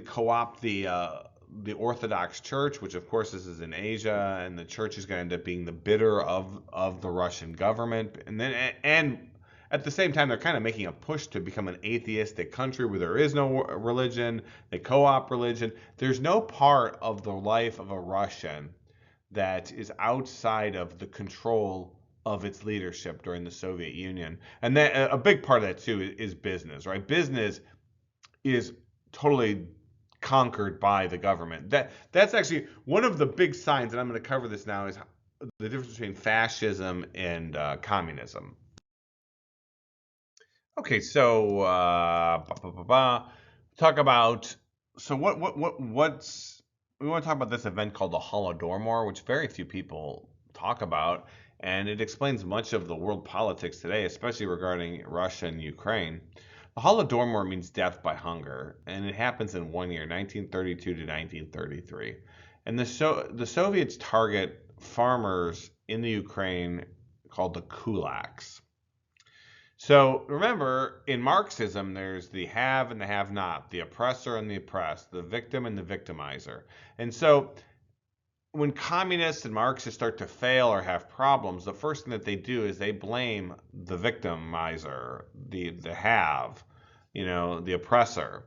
co-opt the Orthodox Church, which of course this is in Asia, and the church is going to end up being the bidder of the Russian government. And at the same time, they're kind of making a push to become an atheistic country where there is no religion. They co-opt religion. There's no part of the life of a Russian that is outside of the control of its leadership during the Soviet Union. And that a big part of that too is business, right? Business is totally conquered by the government. That's actually one of the big signs, and I'm going to cover this now, is the difference between fascism and communism. Okay, so talk about so what's we want to talk about this event called the Holodomor, which very few people talk about, and it explains much of the world politics today, especially regarding Russia and Ukraine. The Holodomor means death by hunger, and it happens in one year, 1932 to 1933. And the Soviets target farmers in the Ukraine called the kulaks. So remember, in Marxism, there's the have and the have not, the oppressor and the oppressed, the victim and the victimizer. And so when communists and Marxists start to fail or have problems, the first thing that they do is they blame the victimizer, the have, the oppressor.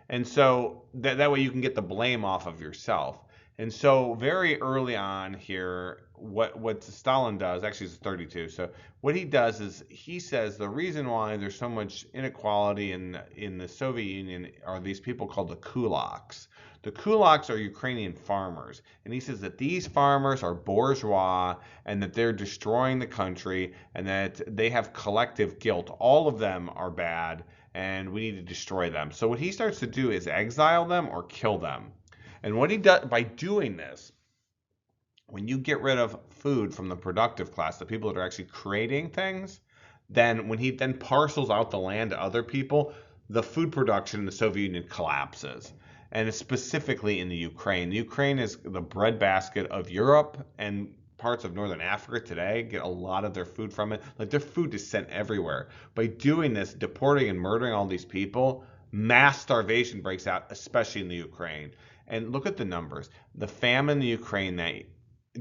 And so that way you can get the blame off of yourself. And so very early on here, what Stalin does, actually it's 32. So what he does is he says the reason why there's so much inequality in the Soviet Union are these people called the kulaks. The kulaks are Ukrainian farmers, and he says that these farmers are bourgeois and that they're destroying the country and that they have collective guilt. All of them are bad, and we need to destroy them. So what he starts to do is exile them or kill them. And what he does by doing this, when you get rid of food from the productive class, the people that are actually creating things, then when he then parcels out the land to other people, the food production in the Soviet Union collapses. And it's specifically in the Ukraine. The Ukraine is the breadbasket of Europe, and parts of northern Africa today get a lot of their food from it. Like their food is sent everywhere. By doing this, deporting and murdering all these people, mass starvation breaks out, especially in the Ukraine. And look at the numbers. The famine in the Ukraine that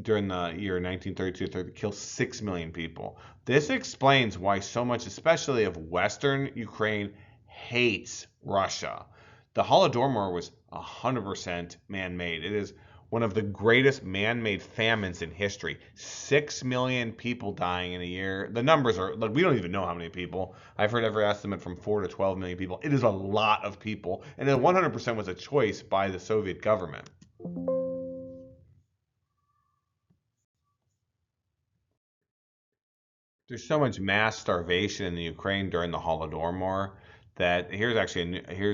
during the year 1932 killed 6 million people. This explains why so much, especially of Western Ukraine, hates Russia. The Holodomor was 100% man-made. It is one of the greatest man-made famines in history. 6 million people dying in a year. The numbers are, like, we don't even know how many people. I've heard every estimate from 4 to 12 million people. It is a lot of people. And it 100% was a choice by the Soviet government. There's so much mass starvation in the Ukraine during the Holodomor that here's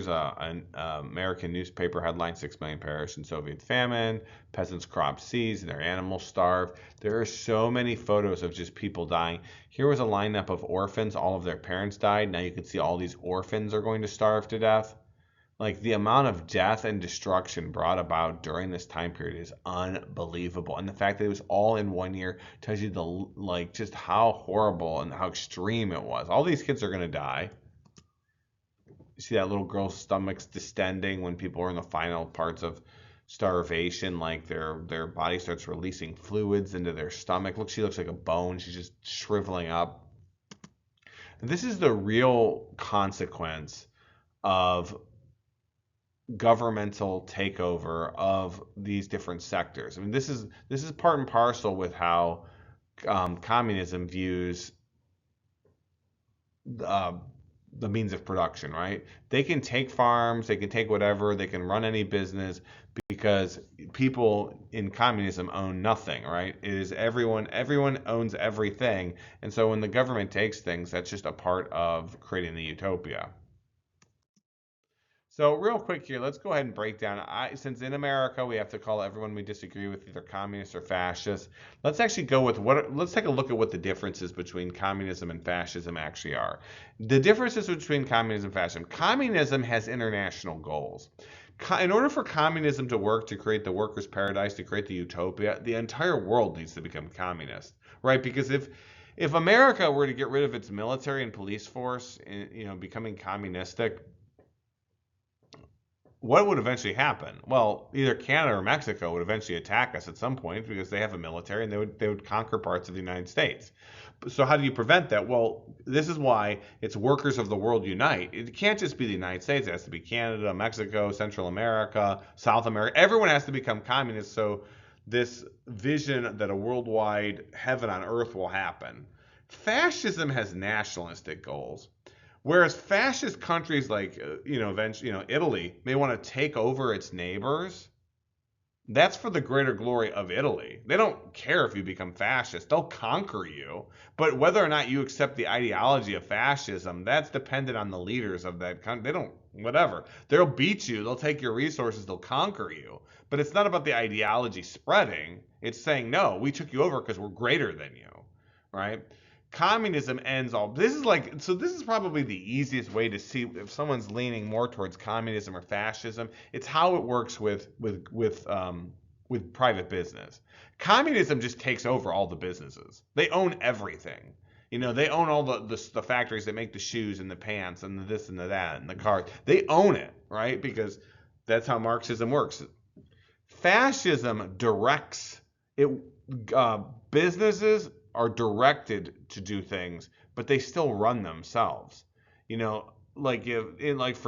an American newspaper headline: 6 million perish in Soviet famine, peasants' crops seized, and their animals starved. There are so many photos of just people dying. Here was a lineup of orphans. All of their parents died. Now you can see all these orphans are going to starve to death. Like the amount of death and destruction brought about during this time period is unbelievable. And the fact that it was all in one year tells you just how horrible and how extreme it was. All these kids are going to die. You see that little girl's stomach's distending when people are in the final parts of starvation, like their body starts releasing fluids into their stomach. Look, she looks like a bone. She's just shriveling up. And this is the real consequence of governmental takeover of these different sectors. I mean, this is part and parcel with how communism views uh, the means of production, right? They can take farms, they can take whatever, they can run any business because people in communism own nothing, right? It is everyone owns everything. And so when the government takes things, that's just a part of creating the utopia. So real quick here, let's go ahead and break down. Since in America we have to call everyone we disagree with either communist or fascist, let's actually go with let's take a look at what the differences between communism and fascism actually are. The differences between communism and fascism. Communism has international goals. In order for communism to work, to create the workers' paradise, to create the utopia, the entire world needs to become communist, right? Because if America were to get rid of its military and police force, becoming communistic, what would eventually happen? Well, either Canada or Mexico would eventually attack us at some point because they have a military and they would conquer parts of the United States. So how do you prevent that? Well, this is why it's workers of the world unite. It can't just be the United States. It has to be Canada, Mexico, Central America, South America. Everyone has to become communist. So this vision that a worldwide heaven on earth will happen. Fascism has nationalistic goals. Whereas fascist countries like, eventually, Italy may want to take over its neighbors. That's for the greater glory of Italy. They don't care if you become fascist. They'll conquer you. But whether or not you accept the ideology of fascism, that's dependent on the leaders of that country. They don't, whatever. They'll beat you. They'll take your resources. They'll conquer you. But it's not about the ideology spreading. It's saying, no, we took you over because we're greater than you, right? Communism ends all. This is probably the easiest way to see if someone's leaning more towards communism or fascism. It's how it works with private business. Communism just takes over all the businesses. They own everything. They own all the factories that make the shoes and the pants and the this and the that and the cars. They own it, right? Because that's how Marxism works. Fascism directs it. Businesses are directed to do things, but they still run themselves. For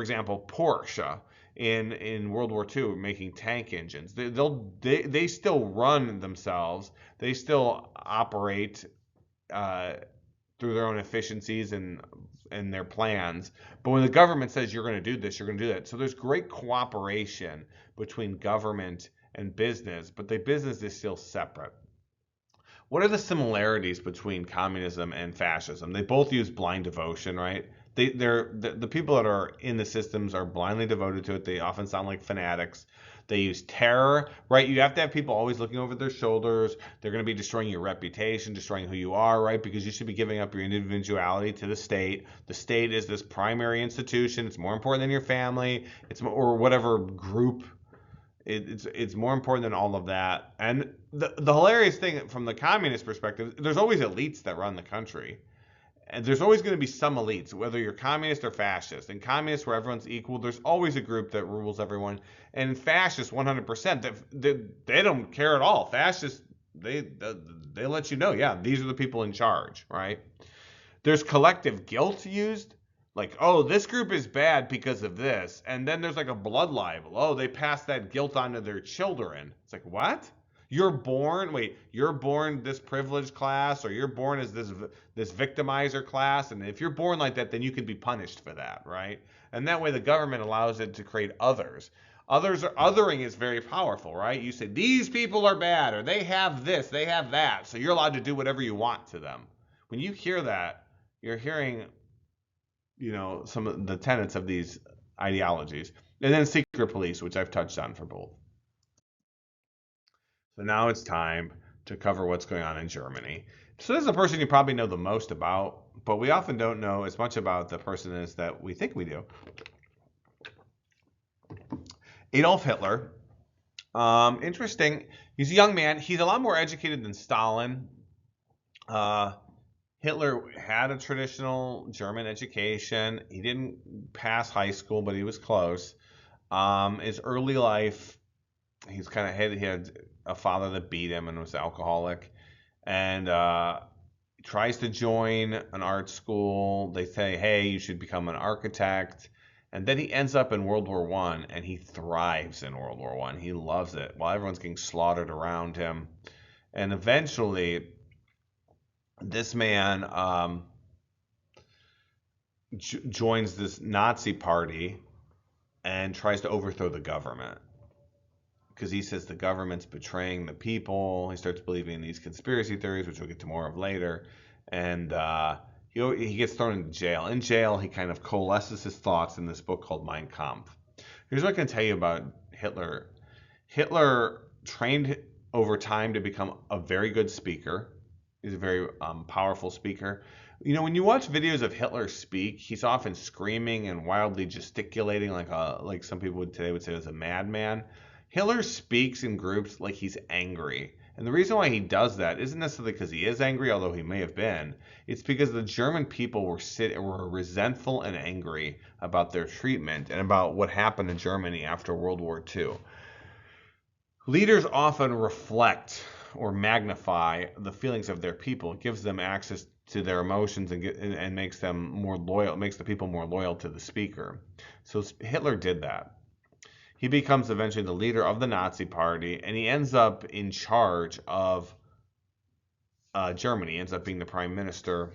example, Porsche in World War II making tank engines. They still run themselves. They still operate through their own efficiencies and their plans. But when the government says you're going to do this, you're going to do that. So there's great cooperation between government and business, but the business is still separate. What are the similarities between communism and fascism? They both use blind devotion, right? The people that are in the systems are blindly devoted to it. They often sound like fanatics. They use terror, right? You have to have people always looking over their shoulders. They're going to be destroying your reputation, destroying who you are, right? Because you should be giving up your individuality to the state. The state is this primary institution. It's more important than your family. Or whatever group. It's more important than all of that. And the hilarious thing from the communist perspective, there's always elites that run the country. And there's always going to be some elites, whether you're communist or fascist. In communist, where everyone's equal, there's always a group that rules everyone. And in fascist, 100%, they don't care at all. Fascists, they let you know, yeah, these are the people in charge, right? There's collective guilt used. Like, oh, this group is bad because of this. And then there's like a blood libel. Oh, they pass that guilt on to their children. It's like, what? You're born this privileged class, or you're born as this victimizer class, and if you're born like that, then you can be punished for that, right? And that way the government allows it to create others. Othering is very powerful, right? You say these people are bad, or they have this, they have that, so you're allowed to do whatever you want to them. When you hear that, you're hearing some of the tenets of these ideologies. And then secret police, which I've touched on for both. So now it's time to cover what's going on in Germany. So this is a person you probably know the most about, but we often don't know as much about the person as that we think we do. Adolf Hitler. Interesting. He's a young man. He's a lot more educated than Stalin. Hitler had a traditional German education. He didn't pass high school, but he was close. His early life, he had a father that beat him and was alcoholic, and tries to join an art school. They say, hey, you should become an architect, And then he ends up in World War I, and he thrives in World War I. He loves it while everyone's getting slaughtered around him. And eventually, this man joins this Nazi party and tries to overthrow the government because he says the government's betraying the people. He starts believing in these conspiracy theories, which we'll get to more of later. And he gets thrown into jail. In jail, he kind of coalesces his thoughts in this book called Mein Kampf. Here's what I can tell you about Hitler. Hitler trained over time to become a very good speaker. He's a very powerful speaker. You know, when you watch videos of Hitler speak, he's often screaming and wildly gesticulating like some people today would say he was a madman. Hitler speaks in groups like he's angry. And the reason why he does that isn't necessarily because he is angry, although he may have been. It's because the German people were resentful and angry about their treatment and about what happened in Germany after World War II. Leaders often reflect or magnify the feelings of their people. It gives them access to their emotions and makes them more loyal, makes the people more loyal to the speaker. So Hitler did that. He becomes eventually the leader of the Nazi party, and he ends up in charge of Germany. He ends up being the prime minister,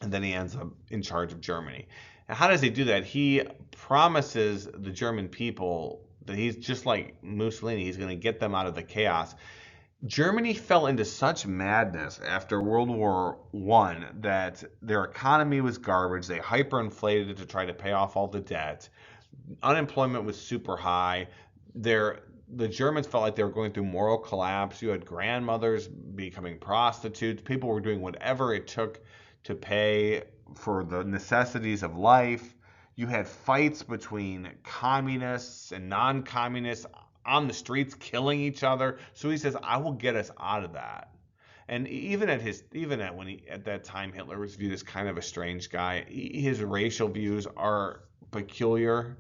and then he ends up in charge of Germany. And how does he do that? He promises the German people that he's just like Mussolini. He's going to get them out of the chaos. Germany fell into such madness after World War I that their economy was garbage. They hyperinflated it to try to pay off all the debt. Unemployment was super high. The Germans felt like they were going through moral collapse. You had grandmothers becoming prostitutes. People were doing whatever it took to pay for the necessities of life. You had fights between communists and non-communists on the streets killing each other. So he says, I will get us out of that. And at that time, Hitler was viewed as kind of a strange guy. His racial views are peculiar.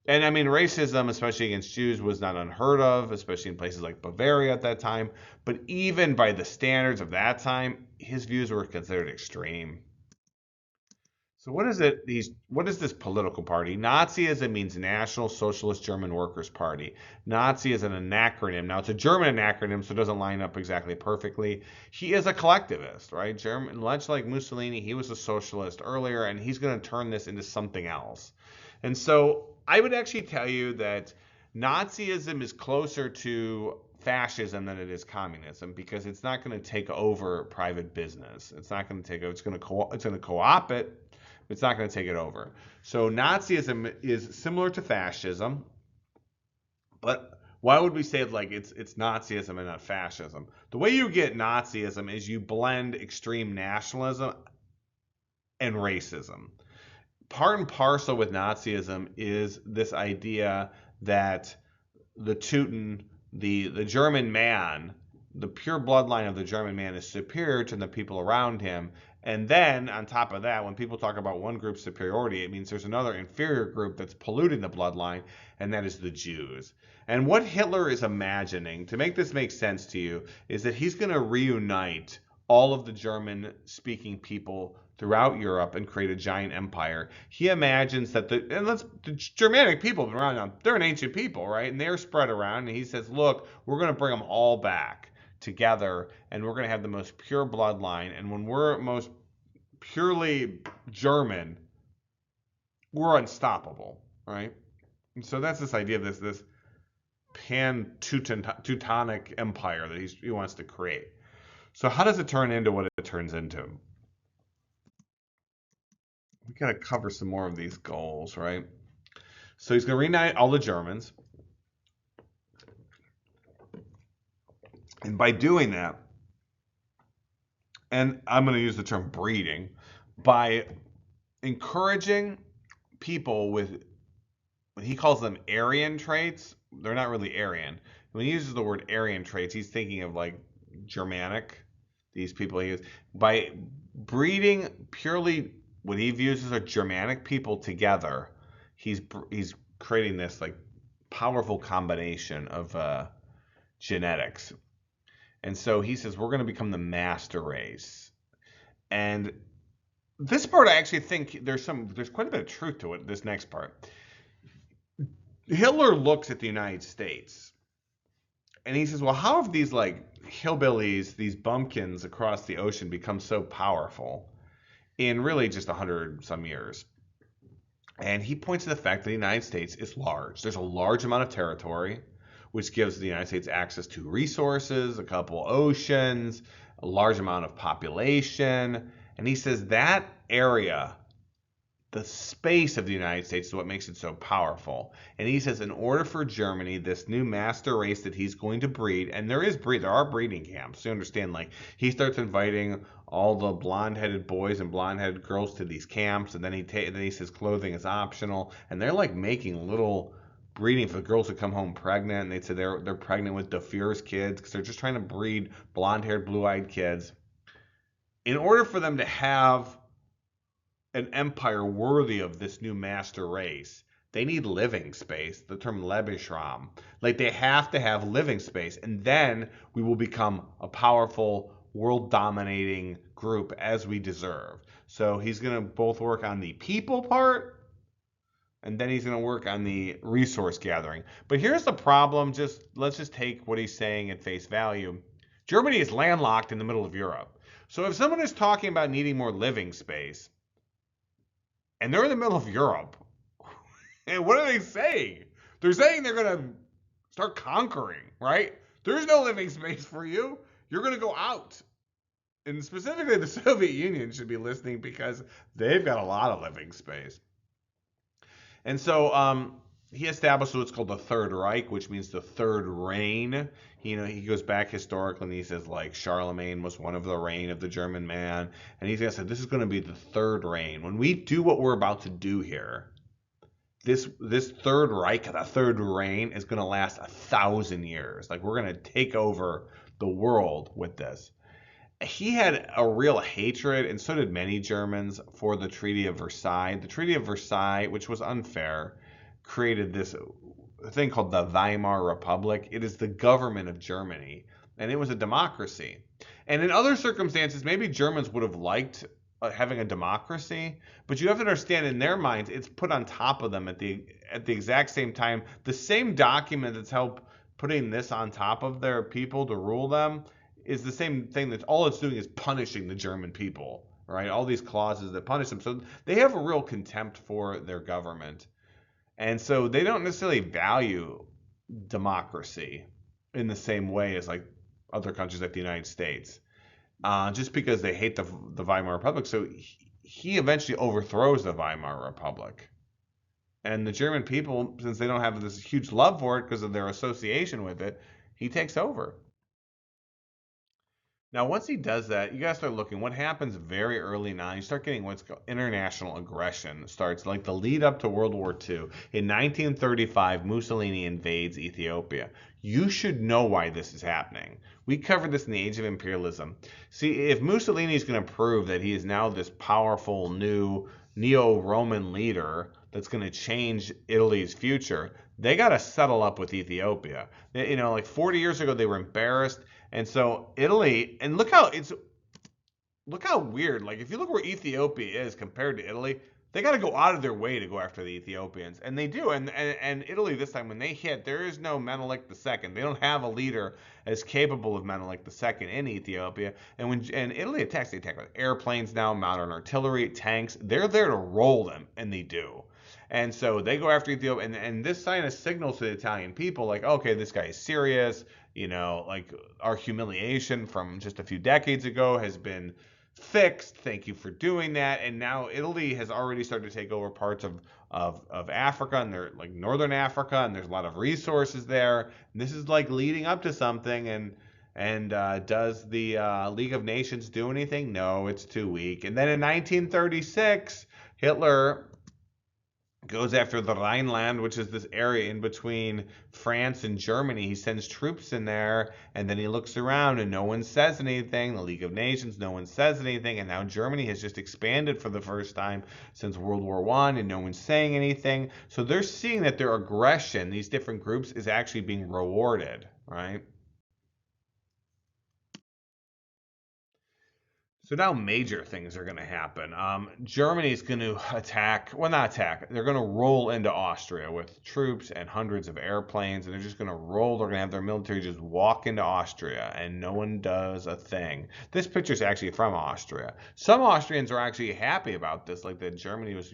And I mean, racism, especially against Jews, was not unheard of, especially in places like Bavaria at that time. But even by the standards of that time, his views were considered extreme. So what is this political party? Nazism means National Socialist German Workers' Party. Nazi is an acronym. Now, it's a German acronym, so it doesn't line up exactly perfectly. He is a collectivist, right? German, much like Mussolini, he was a socialist earlier, and he's going to turn this into something else. And so I would actually tell you that Nazism is closer to fascism than it is communism because it's not going to take over private business. It's not going to take over. It's going to co-opt it. It's not going to take it over. So Nazism is similar to fascism, but why would we say it's Nazism and not fascism? The way you get Nazism is you blend extreme nationalism and racism. Part and parcel with Nazism is this idea that the Teuton, the German man, the pure bloodline of the German man is superior to the people around him. And then, on top of that, when people talk about one group's superiority, it means there's another inferior group that's polluting the bloodline, and that is the Jews. And what Hitler is imagining, to make this make sense to you, is that he's going to reunite all of the German-speaking people throughout Europe and create a giant empire. He imagines that the Germanic people have been around now. They're an ancient people, right? And they're spread around. And he says, look, we're going to bring them all back together, and we're going to have the most pure bloodline. And when we're most purely German, we're unstoppable, right? And so that's this idea of this pan-Teutonic empire that he wants to create. So how does it turn into what it turns into? We got to cover some more of these goals, right? So he's going to reunite all the Germans. And by doing that, and I'm going to use the term breeding, by encouraging people with what he calls them Aryan traits. They're not really Aryan. When he uses the word Aryan traits, he's thinking of like Germanic, these people he uses. By breeding purely what he views as a Germanic people together, he's creating this like powerful combination of genetics. And so he says we're going to become the master race. And this part I actually think there's quite a bit of truth to it. This next part, Hitler looks at the United States and he says, "Well, how have these like hillbillies, these bumpkins across the ocean become so powerful in really just 100 some years?" And he points to the fact that the United States is large. There's a large amount of territory, which gives the United States access to resources, a couple oceans, a large amount of population. And he says that area, the space of the United States, is what makes it so powerful. And he says in order for Germany, this new master race that he's going to breed, and there are breeding camps. You understand, like he starts inviting all the blonde-headed boys and blonde-headed girls to these camps, and then he says clothing is optional, and they're like making little breeding for the girls who come home pregnant, and they say they're pregnant with the Fuhrer's kids because they're just trying to breed blonde-haired, blue-eyed kids. In order for them to have an empire worthy of this new master race, they need living space. The term Lebensraum. Like they have to have living space, and then we will become a powerful, world-dominating group as we deserve. So he's going to both work on the people part, and then he's going to work on the resource gathering. But here's the problem. Let's just take what he's saying at face value. Germany is landlocked in the middle of Europe. So if someone is talking about needing more living space, and they're in the middle of Europe. And what are they saying? They're saying they're going to start conquering, right? There's no living space for you. You're going to go out. And specifically, the Soviet Union should be listening because they've got a lot of living space. And so he established what's called the Third Reich, which means the Third Reign. He goes back historically and he says like Charlemagne was one of the reign of the German man, and he's gonna say this is going to be the Third Reign. When we do what we're about to do here, this Third Reich, the Third Reign, is going to last 1,000 years. Like we're going to take over the world with this. He had a real hatred, and so did many Germans, for the Treaty of Versailles. The Treaty of Versailles, which was unfair, created this thing called the Weimar Republic. It is the government of Germany, and it was a democracy. And in other circumstances, maybe Germans would have liked having a democracy, but you have to understand, in their minds, it's put on top of them at the exact same time. The same document that's helped putting this on top of their people to rule them is the same thing that all it's doing is punishing the German people, right? All these clauses that punish them. So they have a real contempt for their government. And so they don't necessarily value democracy in the same way as like other countries like the United States, just because they hate the Weimar Republic. So he eventually overthrows the Weimar Republic. And the German people, since they don't have this huge love for it because of their association with it, he takes over. Now, once he does that, you gotta start looking what happens very early now. You start getting what's called international aggression. Starts like the lead up to World War II. In 1935, Mussolini invades Ethiopia. You should know why this is happening. We covered this in the Age of Imperialism. See, if Mussolini is going to prove that he is now this powerful new neo-Roman leader that's going to change Italy's future, they got to settle up with Ethiopia. Like 40 years ago, they were embarrassed. And so Italy, and look how weird. Like if you look where Ethiopia is compared to Italy, they got to go out of their way to go after the Ethiopians, and they do. And Italy this time when they hit, there is no Menelik II. They don't have a leader as capable of Menelik II in Ethiopia. And Italy attacks, they attack with airplanes now, modern artillery, tanks. They're there to roll them, and they do. And so they go after Ethiopia, and this sign of signals to the Italian people, like, okay, this guy is serious. Like our humiliation from just a few decades ago has been fixed. Thank you for doing that. And now Italy has already started to take over parts of Africa, and they're like northern Africa, and there's a lot of resources there. And this is like leading up to something. And does the League of Nations do anything? No, it's too weak. And then in 1936, Hitler goes after the Rhineland, which is this area in between France and Germany. He sends troops in there, and then he looks around, and no one says anything. The League of Nations, no one says anything, and now Germany has just expanded for the first time since World War I, and no one's saying anything. So they're seeing that their aggression, these different groups, is actually being rewarded, right? So now major things are going to happen. Germany's going to attack, well, not attack, they're going to roll into Austria with troops and hundreds of airplanes, and they're just going to roll. They're going to have their military just walk into Austria, and no one does a thing. This picture is actually from Austria. Some Austrians are actually happy about this, like that Germany was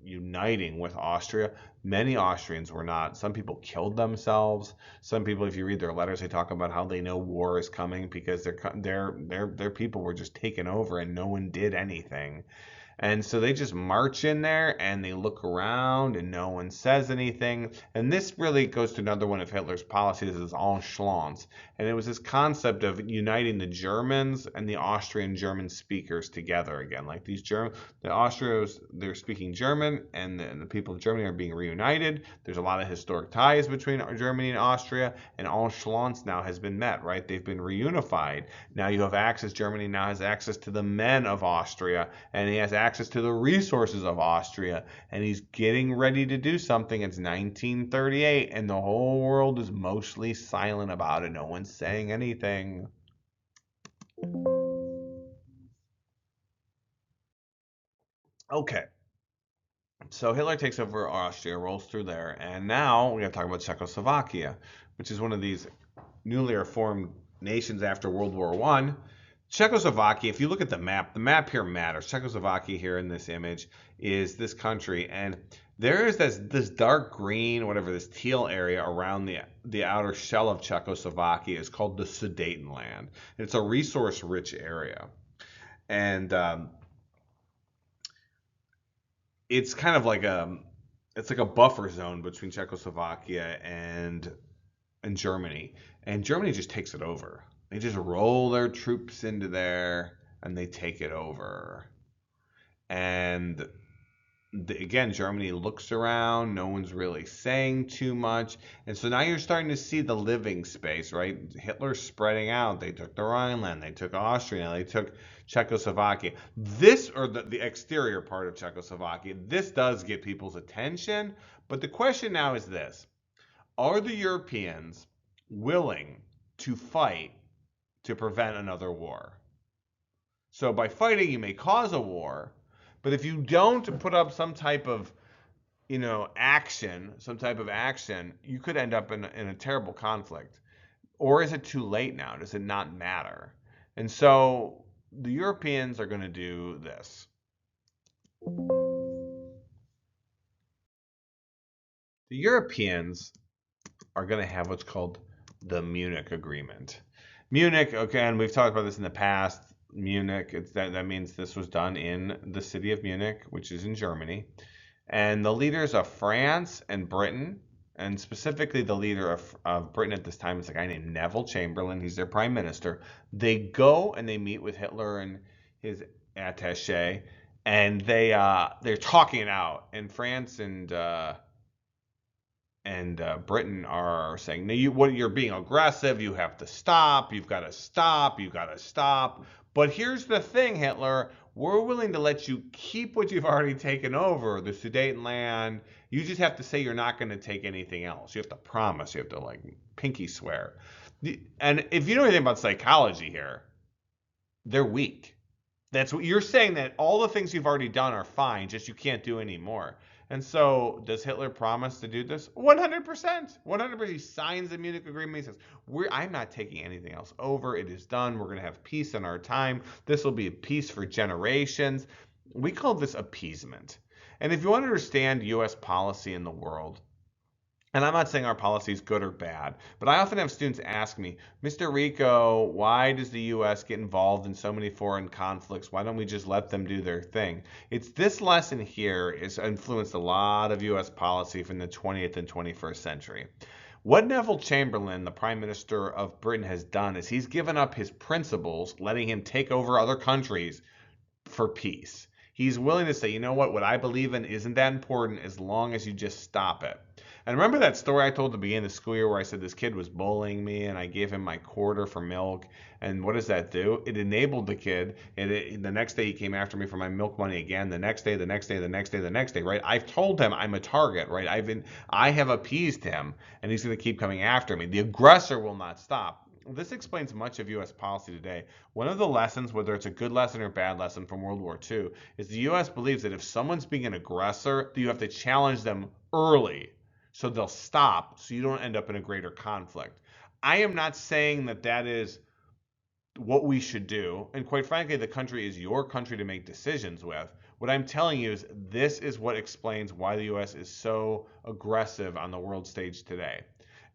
uniting with Austria. Many Austrians were not. Some people killed themselves. Some people, if you read their letters, they talk about how they know war is coming because their people were just taken over and no one did anything. And so they just march in there and they look around and no one says anything. And this really goes to another one of Hitler's policies, is Entente. And it was this concept of uniting the Germans and the Austrian German speakers together again. Like the Austrians, they're speaking German, and the people of Germany are being reunited. There's a lot of historic ties between Germany and Austria, and Entente now has been met, right? They've been reunified. Now you have access, Germany now has access to the men of Austria, and he has access to the resources of Austria, and he's getting ready to do something. It's 1938, and the whole world is mostly silent about it. No one's saying anything. Okay, so Hitler takes over Austria, rolls through there, and now we got to talk about Czechoslovakia, which is one of these newly reformed nations after World War I. Czechoslovakia, if you look at the map here matters. Czechoslovakia here in this image is this country, and there is this dark green, whatever, this teal area around the outer shell of Czechoslovakia is called the Sudetenland. It's a resource-rich area, and it's kind of like a buffer zone between Czechoslovakia and Germany, and Germany just takes it over. They just roll their troops into there and they take it over. And again, Germany looks around. No one's really saying too much. And so now you're starting to see the living space, right? Hitler's spreading out. They took the Rhineland. They took Austria. They took Czechoslovakia. This, or the exterior part of Czechoslovakia, this does get people's attention. But the question now is this. Are the Europeans willing to fight to prevent another war? So by fighting, you may cause a war, but if you don't put up some type of, action, you could end up in a terrible conflict. Or is it too late now? Does it not matter? And so the Europeans are going to do this. The Europeans are going to have what's called the Munich Agreement. Munich, okay, and we've talked about this in the past. Munich, that means this was done in the city of Munich, which is in Germany. And the leaders of France and Britain, and specifically the leader of Britain at this time is a guy named Neville Chamberlain. He's their prime minister. They go and they meet with Hitler and his attaché, and they're talking it out. And France and Britain are saying, no, you're being aggressive. You have to stop. You've got to stop. You've got to stop. But here's the thing, Hitler. We're willing to let you keep what you've already taken over, the Sudetenland. You just have to say you're not going to take anything else. You have to promise. You have to, pinky swear. And if you know anything about psychology here, they're weak. That's what you're saying, that all the things you've already done are fine, just you can't do any more. And so, does Hitler promise to do this? 100%. 100%. He signs the Munich Agreement. He says, I'm not taking anything else over. It is done. We're going to have peace in our time. This will be a peace for generations. We call this appeasement. And if you want to understand U.S. policy in the world, and I'm not saying our policy is good or bad, but I often have students ask me, Mr. Rico, why does the U.S. get involved in so many foreign conflicts? Why don't we just let them do their thing? It's this lesson here has influenced a lot of U.S. policy from the 20th and 21st century. What Neville Chamberlain, the Prime Minister of Britain, has done is he's given up his principles, letting him take over other countries for peace. He's willing to say, you know what I believe in isn't that important as long as you just stop it. And remember that story I told at the beginning of the school year where I said this kid was bullying me and I gave him my quarter for milk? And what does that do? It enabled the kid. The next day he came after me for my milk money again. The next day, right? I've told him I'm a target, right? I have appeased him and he's going to keep coming after me. The aggressor will not stop. this explains much of U.S. policy today. One of the lessons, whether it's a good lesson or bad lesson from World War II, is the U.S. believes that if someone's being an aggressor, you have to challenge them early so they'll stop so you don't end up in a greater conflict. I am not saying that that is what we should do. And quite frankly, the country is your country to make decisions with. What I'm telling you is this is what explains why the US is so aggressive on the world stage today.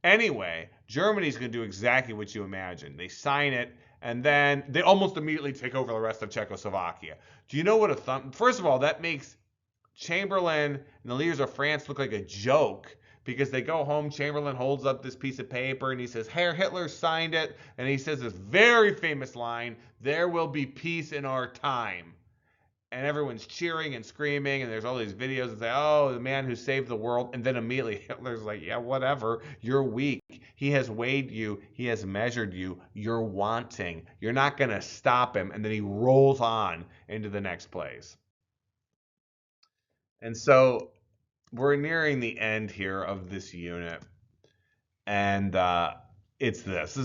Anyway, Germany's going to do exactly what you imagine. They sign it, and then they almost immediately take over the rest of Czechoslovakia. Do you know what a thumb? First of all, that makes Chamberlain and the leaders of France look like a joke because they go home. Chamberlain holds up this piece of paper and he says, Herr Hitler signed it. And he says this very famous line, there will be peace in our time. And everyone's cheering and screaming, and there's all these videos that say, oh, the man who saved the world. And then immediately Hitler's like, yeah, whatever. You're weak. He has weighed you. He has measured you. You're wanting. You're not going to stop him. And then he rolls on into the next place. And so we're nearing the end here of this unit, and it's this.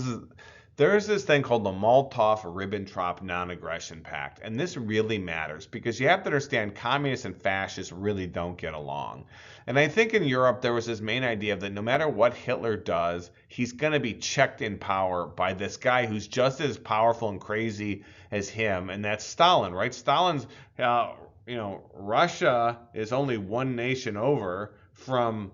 There's this thing called the Molotov-Ribbentrop Non-Aggression Pact, and this really matters because you have to understand communists and fascists really don't get along. And I think in Europe there was this main idea that no matter what Hitler does, he's going to be checked in power by this guy who's just as powerful and crazy as him, and that's Stalin, right? Stalin's Russia is only one nation over from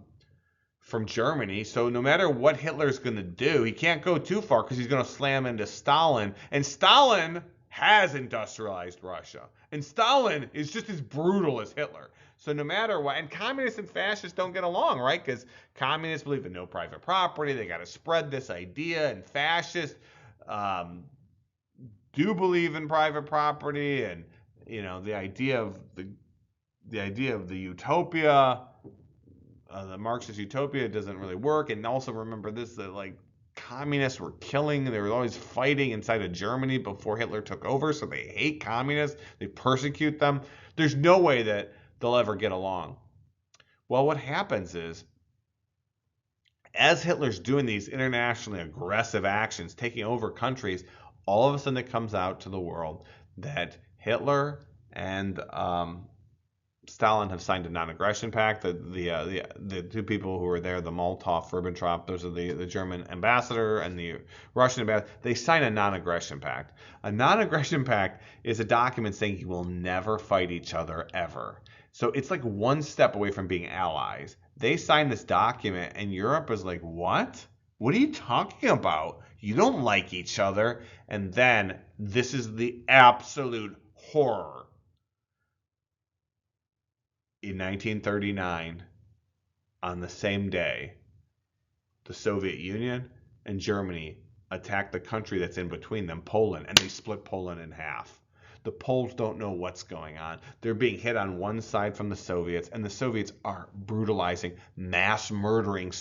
Germany. So no matter what Hitler's going to do, he can't go too far because he's going to slam into Stalin. And Stalin has industrialized Russia. And Stalin is just as brutal as Hitler. So no matter what, and communists and fascists don't get along, right? Because communists believe in no private property. They got to spread this idea. And fascists do believe in private property and the idea of the utopia, the Marxist utopia doesn't really work. And also remember this, that like communists were killing, they were always fighting inside of Germany before Hitler took over, so they hate communists, they persecute them. There's no way that they'll ever get along. Well, what happens is, as Hitler's doing these internationally aggressive actions, taking over countries, all of a sudden it comes out to the world that Hitler and Stalin have signed a non-aggression pact. The two people who were there, the Molotov-Ribbentrop, those are the German ambassador and the Russian ambassador, they sign a non-aggression pact. A non-aggression pact is a document saying you will never fight each other ever. So it's like one step away from being allies. They sign this document and Europe is like, what? What are you talking about? You don't like each other. And then this is the absolute horror. In 1939, on the same day, the Soviet Union and Germany attacked the country that's in between them, Poland, and they split Poland in half. The Poles don't know what's going on. They're being hit on one side from the Soviets, and the Soviets are brutalizing, mass murdering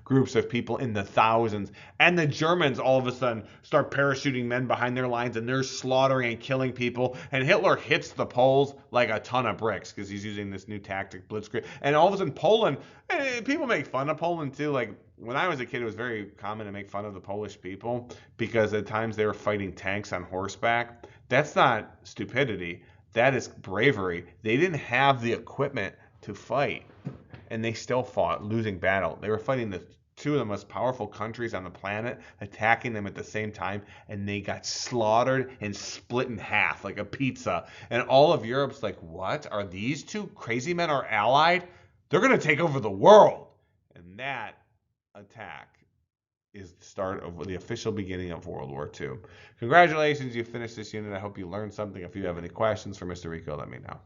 groups of people in the thousands. And the Germans all of a sudden start parachuting men behind their lines, and they're slaughtering and killing people. And Hitler hits the Poles like a ton of bricks because he's using this new tactic, blitzkrieg. And all of a sudden, Poland, people make fun of Poland too. Like when I was a kid, it was very common to make fun of the Polish people because at times they were fighting tanks on horseback. That's not stupidity. That is bravery. They didn't have the equipment to fight, and they still fought, losing battle. They were fighting the two of the most powerful countries on the planet, attacking them at the same time, and they got slaughtered and split in half like a pizza. And all of Europe's like, what? Are these two crazy men are allied? They're going to take over the world. And that attack is the start of the official beginning of World War II. Congratulations, you finished this unit. I hope you learned something. If you have any questions for Mr. Rico, let me know.